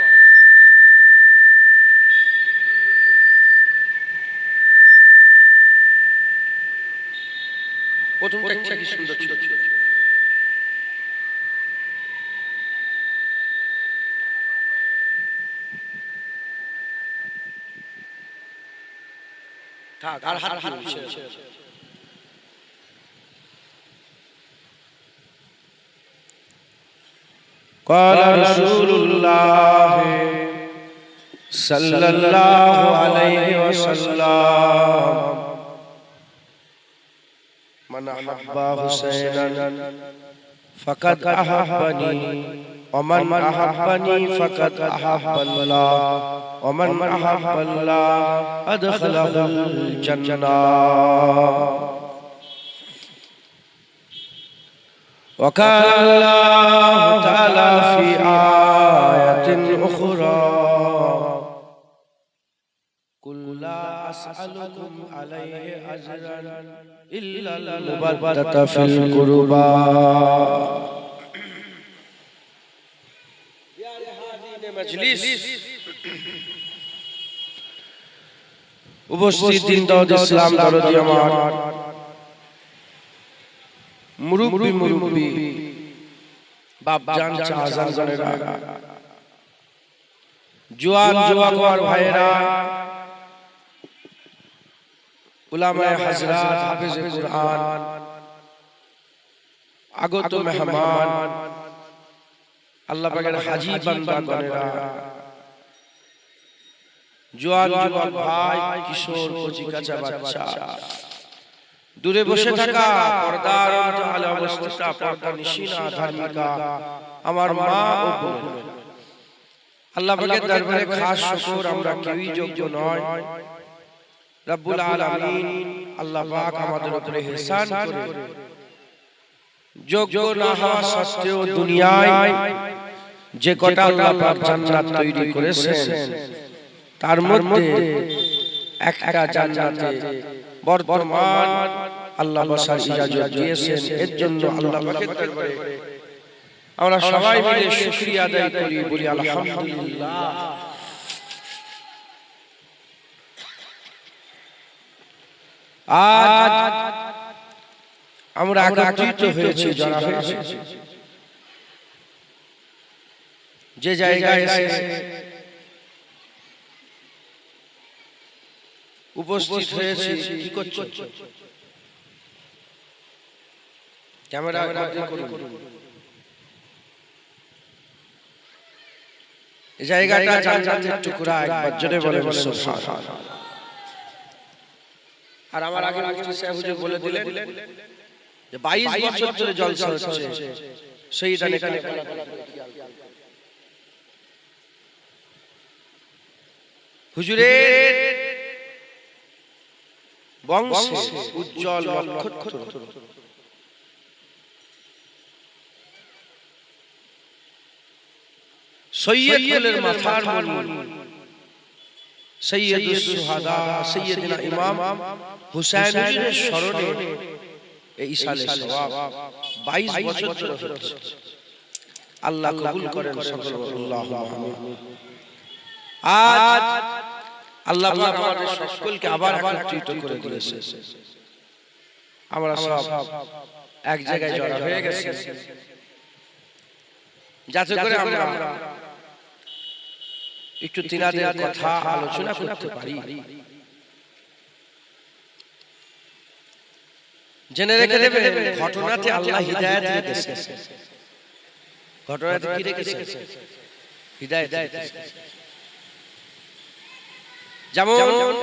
প্রথমটা কি সুন্দর ছিল থাক আর হাত قال رسول الله صلى الله عليه وسلم মান আহাব্বা হুসাইনান ফাকাদ আহাব্বানি ওয়া মান আহাব্বানি ফাকাদ আহাব্বাল্লাহ ওয়া মান আহাব্বাল্লাহ আদখালাহুল জান্নাহ। وقال الله تعالى في آية أخرى قل لا أسألكم عليه أجرا إلا المودة في القربى উপস্থিত দিন দাওয়াত ইসলাম দরদি আমার মুরব্বি বাপ জান চাচাজান জানেরা জওয়ান যুবক ভাইরা উলামায়ে হযরত হাফেজে কুরআন আগত মেহমান আল্লাহ পাকের হাজী বান্দাগণেরা জওয়ান যুবক ভাই কিশোর কচিকাঁচা বাচ্চা দূরে বসে থাকা পর্দার অন্তরালে অবস্থিত পর্দা নিশিনা ধার্মিকা আমার মা ও বোনেরা আল্লাহ পাকের দরবারে খাস শুকর আমরা কেউই যোগ্য নয়। রব্বুল আলামিন আল্লাহ পাক আমাদের উপরে ইহসান করে যোগ্য না হওয়া সত্ত্বেও দুনিয়ায় যে কটা আল্লাহ পাক জান্নাত তৈরি করেছেন তার মধ্যে একটা জান্নাতে বর্তমান আল্লাহ বসার ইজাজত দিয়েছেন। এর জন্য আল্লাহ পাকের দরবারে আমরা সবাই মিলে শুকরিয়া আদায় করি, বলি আলহামদুলিল্লাহ। আজ আমরা একত্রিত হয়েছি, যারা হয়েছে যে জায়গায় উপস্থিত হয়েছে, কি করছো? ক্যামেরা বন্ধ করুন। এই জায়গাটা জান্নাতের টুকরা, একবার জোরে বলেন সুবহানাল্লাহ। আর আমার আগে মুফতি সাহেব হুজুর বলে দিলেন যে 22 বছর ধরে জলসা হচ্ছে শহীদানে কারবালা। হুজুরের বংশে উজ্জ্বল নক্ষত্র সৈয়দ কুলের মাথার মণি সৈয়দুস শুহাদা সৈয়দনা ইমাম হুসাইন হুজুরের স্মরণে এই ইসালে সওয়াব 22 বছর ধরে হচ্ছে। আল্লাহ কবুল করেন সকল, আল্লাহুম্মা আমিন। আজ আল্লাহ পাক আমাদের সকলকে আবার একত্রিত করে দিয়েছে। আমরা সব এক জায়গায় জড়ো হয়ে গেছি যাতে করে আমরা একটু তিনাদের কথা আলোচনা করতে পারি। জেনে রেখে দেবেন, ঘটনাতে আল্লাহ হিদায়াত রেখেছে। ঘটনাতে কি রেখেছে? হিদায়াত। যেমন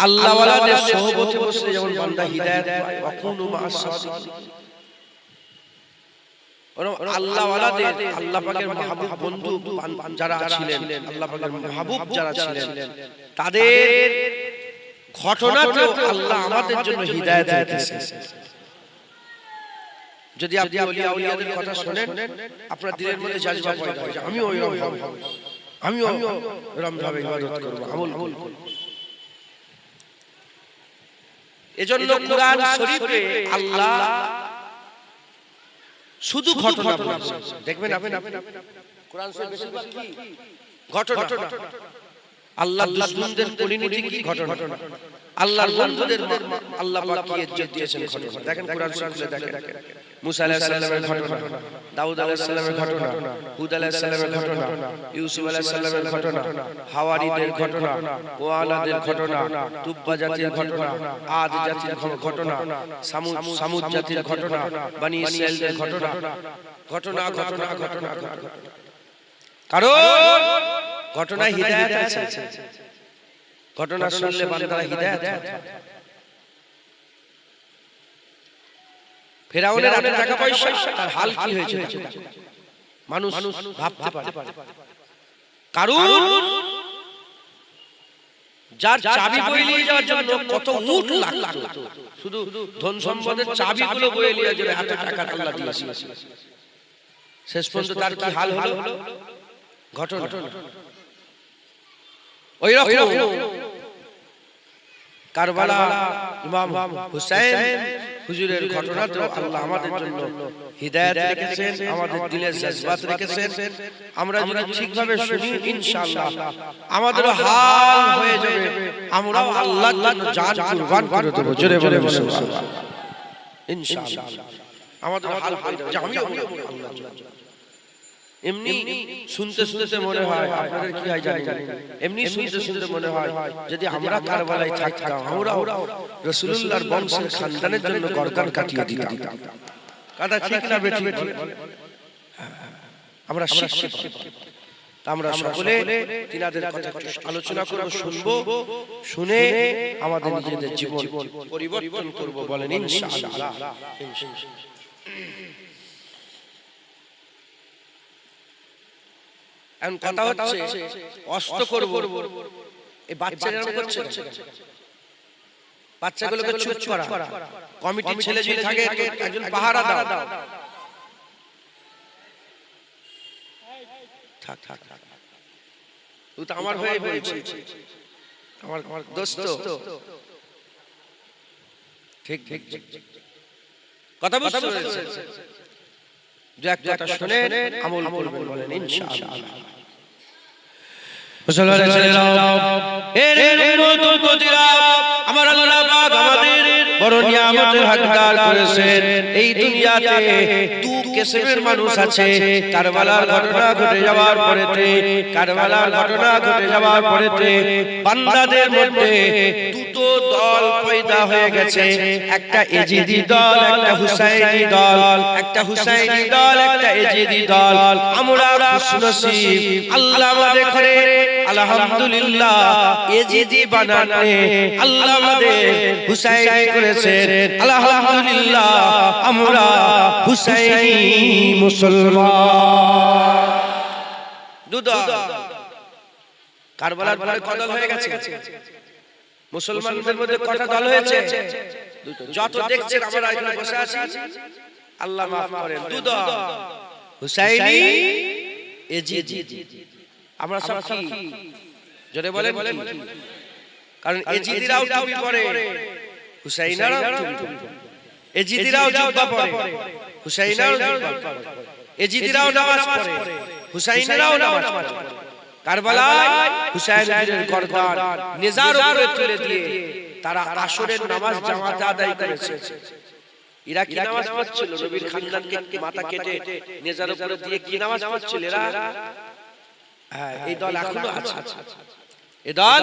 আল্লাহ ওয়ালাদের সোহবতে বসলে যেমন বান্দা হিদায়াত পায়, ওয়াকুনু মা'আস সাদিকিন। আল্লাহ ওয়ালাদের, আল্লাহ পাকের মাহবুব বন্ধু যারা ছিলেন, আল্লাহ পাকের মাহবুব যারা ছিলেন, তাদের ঘটনাতেও আল্লাহ আমাদের জন্য হিদায়াত রেখেছে। যদি আপনি ওলিয়া আউলিয়াদের কথা শুনেন, আপনার দিলের মধ্যে জাজবা পয়দা হয় যে আমিও এরকম হব, আমিও এরকম ভাবে ইবাদত করব, আমল করব। এজন্য কুরআন শরীফে আল্লাহ শুধু ঘটনা বলেছেন। দেখবেন আপনি কুরআন শরীফ বেশিরভাগ কি ঘটনা। আল্লাহ দুশমনদের পরিণতি কি ঘটনা, আল্লাহর বন্ধুদের আল্লাহ পাক কি ইজ্জত দিয়েছেন ঘটনা। দেখেন কুরআন শরীফে দেখেন মুসা আলাইহিস সালামের ঘটনা, দাউদ আলাইহিস সালামের ঘটনা, হুদ আলাইহিস সালামের ঘটনা, ইউসুফ আলাইহিস সালামের ঘটনা, হাওয়ারীদের ঘটনা, ওয়ালাদের ঘটনা, তুব্বা জাতির ঘটনা, আদ জাতির ঘটনা, সামুদ জাতির ঘটনা, বনি ইসরাঈলদের ঘটনা। ঘটনা ঘটনা ঘটনা ঘটনা, কারণ ঘটনায় হিদায়াত আছে। ঘটনা শুনলে বান্দারা হিদায়াত ফেরাউনের হাতে টাকা পয়সা তার হাল কি হয়েছে মানুষ ভাবতে পারে কারণ যার চাবি বয়ে নিয়ে যাওয়ার জন্য কত উট লাগতো শুধু ধন সম্পদের চাবিগুলো বয়ে নিয়ে যাবে হাতে টাকা আল্লাহ দিয়েছে শেষ পর্যন্ত তার কি হাল হলো ঘটনা ওই রকম কারবালা ইমাম হুসাইন হুজুরের ঘটনা তো আল্লাহ আমাদের জন্য হিদায়াত রেখেছেন আমাদের দিলে জজবাত রেখেছেন আমরা যদি ঠিকভাবে শুনি ইনশাআল্লাহ আমাদের হাল হয়ে যাবে আমরা আল্লাহর জন্য জান কুরবান করে দেব জোরে বলে সুবহানাল্লাহ ইনশাআল্লাহ আমাদের হাল হয়ে যাবে আমি আল্লাহর জন্য এমনি শুনতে শুনতে মনে হয় আপনাদের কি হয় জানি এমনি শুনতে শুনতে মনে হয় যদি আমরা কারবালায় থাকতাম আমরাও রাসূলুল্লাহর বংশের খানদানের জন্য গর্দান কাটিয়ে দিতাম কথা ঠিক না বেঠিক আমরা শিখতে আমরা সকলে তিনাদের কথা আলোচনা করব শুনবো শুনে আমাদের নিজেদের জীবন পরিবর্তন করব বলেন ইনশাআল্লাহ এখন কথা হচ্ছে অস্ত করব এই বাচ্চারা এরকম করছে বাচ্চাগুলোকে চুপ করা কমিটির ছেলে যদি থাকে একজন পাহারা দাও থাক থাক তুই তো আমার হয়ে বলছিস আমার দোস্ত ঠিক ঠিক কথা বুঝতে পেরেছেন যে একটা শুনে আমল করবেন বলেন ইনশাআল্লাহ মুসলমানের ছেলেরা এর উম্মত উম্মতিরা আমার আল্লাহ পাক আমাদের বড় নিয়ামতের হকদার করেছেন এই দুনিয়াতে দু কিসমের মানুষ আছে কারবালার ঘটনা ঘটে যাওয়ার পরেতে বান্দাদের মধ্যে দুটো দল পয়দা হয়ে গেছে একটা এজিদি দল একটা হুসাইনি দল একটা এজিদি দল আমরা খুশনসিব আল্লাহ আমাদের করে আলহামদুলিল্লাহ এজিদি বানানে আল্লাহ আমাদের হুসাইনি করেছেন আলহামদুলিল্লাহ আমরা হুসাইনি মুসলমান দুদল কারবালার পরে কদল হয়ে গেছে মুসলমানদের মধ্যে কত দল হয়েছে যত দেখছেন আমরা এখানে বসে আছি আল্লাহ maaf করেন দুদল হুসাইনি এজিদি আমরা সব কি জোরে বলেন কারণ এজিদিরাও টুপি পরে হুসাইনারাও টুপি পরে এজিদিরাও জুব্বা পরে হুসাইনারাও জুব্বা পরে এজিদিরাও নামাজ পড়ে হুসাইনেরাও নামাজ পড়ে কারবালায় হুসাইনের গর্দান নেজার উপরে তুলে দিয়ে তারা আসরের নামাজ জামাতে আদায় করেছে এরা কি নামাজ পড়ছিল নবীর খানদানকে মাথা কেটে নেজার উপরে দিয়ে কি নামাজ পড়ছিল এরা হ্যাঁ এই দল এখনো আছে এই দল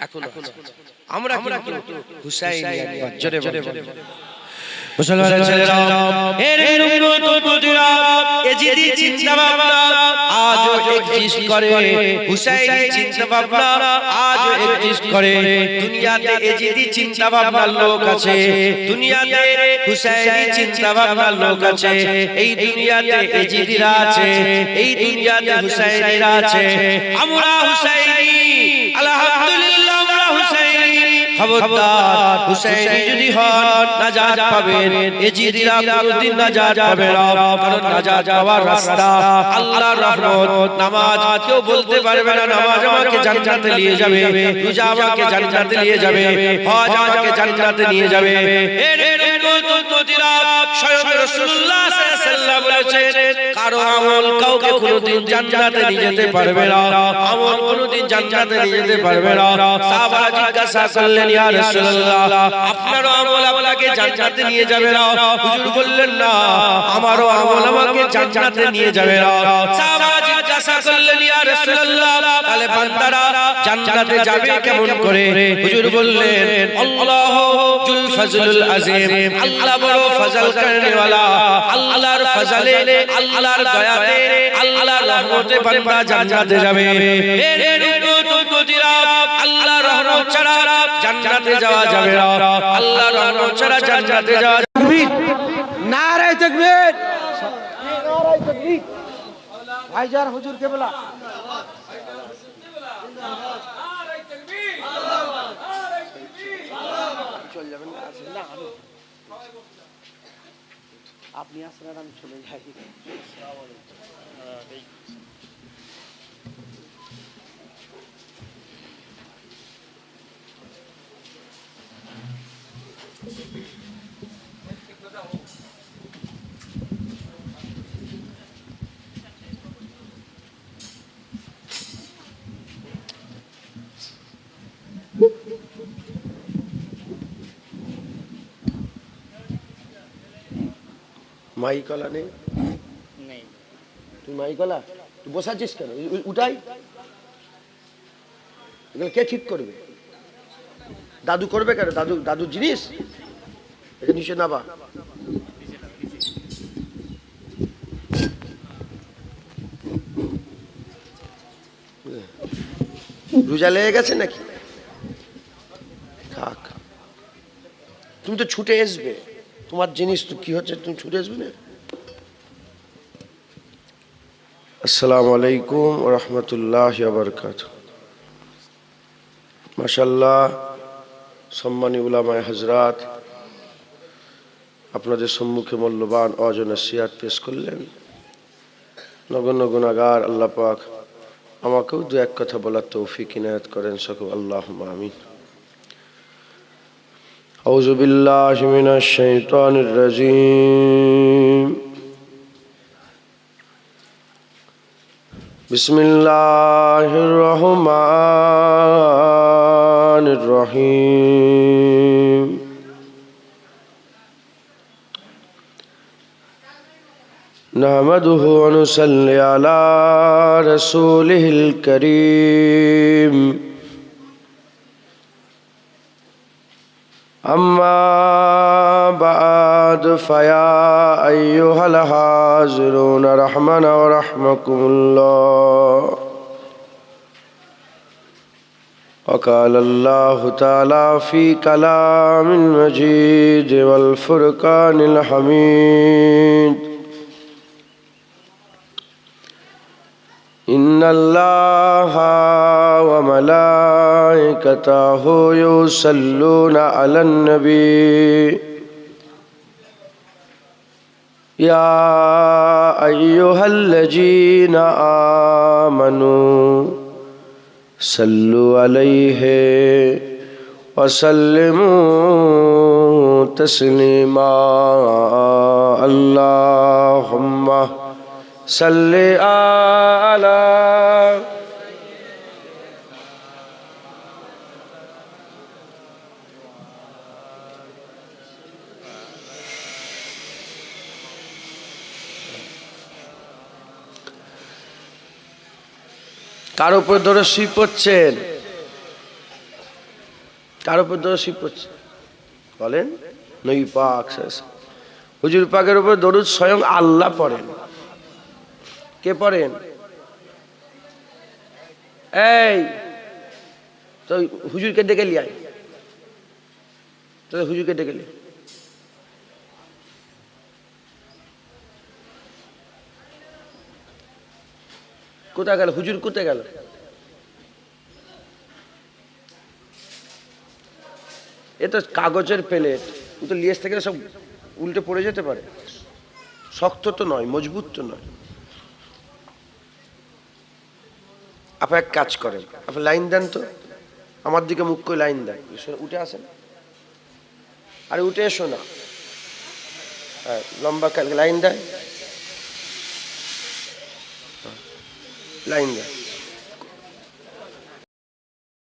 এখনো আছে আমরা কিন্তু হুসাইনি একবার জোরে বলে মুসলমানের ছেলেরা এর উম্মত উম্মতিরা এজিদি চিন্তা ভাবনা আজও এক্সিস্ট করে হুসাইনি চিন্তা ভাবনা আজও এক্সিস্ট করে দুনিয়াতে এজিদি চিন্তা ভাবনার লোক আছে দুনিয়াতে হুসাইনি চিন্তা ভাবনার লোক আছে এই দুনিয়াতে এজিদিরা আছে এই দুনিয়াতে হুসাইনিরা আছে আমরা হুসাইনি আলহামদুলিল্লাহ আমরা হুসাইনি খবরদার হুসাইনি যদি হন নাজাত পাবেন এজিদিরা কোনদিন নাজাত পাবে না কারণ নাজাত পাওয়ার রাস্তা আল্লাহর রহমত নামাজ কেউ বলতে পারবে না নামাজ আমাকে জান্নাতে নিয়ে যাবে রোজা আমাকে জান্নাতে নিয়ে যাবে হজ আমাকে জান্নাতে নিয়ে যাবে এর উম্মতিরা স্বয়ং রাসূলুল্লাহ সাল্লাল্লাহু আলাইহি ওয়াসাল্লাম বলেছেন কারো আমল কাউকে কোনদিন জান্নাতে নিয়ে যেতে পারবে না আমল কোনদিন জান্নাতে নিয়ে যেতে পারবে না সাহাবারা জিজ্ঞাসা করলেন ইয়া রাসূলুল্লাহ আপনার আমল আপনাকে জান্নাতে নিয়ে যাবে না হুজুর বললেন না আমারও আমল আমাকে জান্নাতে নিয়ে যাবে না সাহাবারা জিজ্ঞাসা করলেন ইয়া রাসূলুল্লাহ তাহলে বান্দারা জান্নাতে যাবে কেমন করে হুজুর বললেন আল্লাহু জুল ফজলুল আযীম আল্লাহ বড় ফজল করনে वाला আল্লাহর ফজলে আল্লাহর দয়াতে আল্লাহর রহমতে বান্দা জান্নাতে যাবে এর উম্মতিরা রহমত ছাড়া জান্নাতে যাওয়া যাবে না, আল্লাহর রহমত ছাড়া জান্নাতে যাওয়া তাকবীর, নারায়ে তাকবীর, নারায়ে তাকবীর। ভাইজান হুজুর কেবলা চলে যাবেন না? আসেন না, আপনি আসেন আর আমি চলে যাই। মাইকলা নেই, তুই মাইকলা তুই বসাচ্ছিস কেন? উঠাই, এগুলো কে ঠিক করবে? দাদু করবে কেন? দাদুর জিনিস এটা নিচে নাবা। রোজা লেগে গেছে নাকি? থাক, তুমি তো ছুটে আসবে, তোমার জিনিস তো কি হচ্ছে, তুমি ছুটে আসবে না। আসসালামু আলাইকুম ওয়া রাহমাতুল্লাহি ওয়া বারাকাতুহু। মাশাআল্লাহ, সম্মানীয় উলামায়ে হযরত, আপনাদের সম্মুখে মূল্যবান ওয়াজ নসিহত পেশ করলেন। নগণ্য গুনাহগার আল্লাহ পাক আমাকেও দু এক কথা বলার তৌফিক ইনায়াত করেন সকল, আল্লাহুম্মা আমিন। আউযু বিল্লাহি মিনাশ শাইতানির রাজীম। বিসমিল্লাহির রহমানির রহিম। নাহমাদুহু ওয়া নুসাল্লি আলা রাসূলিহিল কারীম। আম্মা বা'দ ফায়া আইয়ুহাল হাজিরুন রাহমানা ওয়া রাহমাকুমুল্লাহ। وقال الله تعالى في كلام المجيد والفرقان الحميد: إن الله وملائكته يصلون على النبي يا أيها الذين آمنوا صلوا عليه وسلموا تسليما اللهم صل على কার উপর ধরে শুয়ে পড়ছেন? কার উপর ধরে শুয়ে পড়ছেন বলেন? নবী পাক হুজুর পাকের উপর দরুদ স্বয়ং আল্লাহ পড়েন। কে পড়েন? এই তো হুজুরকে ডেকে লিয়াই, তো হুজুরকে ডেকে লিয়া। কোথায় গেল হুজুর? কোথায় গেল? এ তো কাগজের প্লেট, ও তো লিয়েস থেকে সব উল্টে পড়ে যেতে পারে। শক্ত তো নয়, মজবুত তো নয়। আপনি এক কাজ করেন, আপনি লাইন দেন তো, আমার দিকে মুখ করে লাইন দেন, উঠে আসেন। আরে উঠে এসো না, হ্যাঁ লম্বা লাইন দেয়, লাইন দেয়।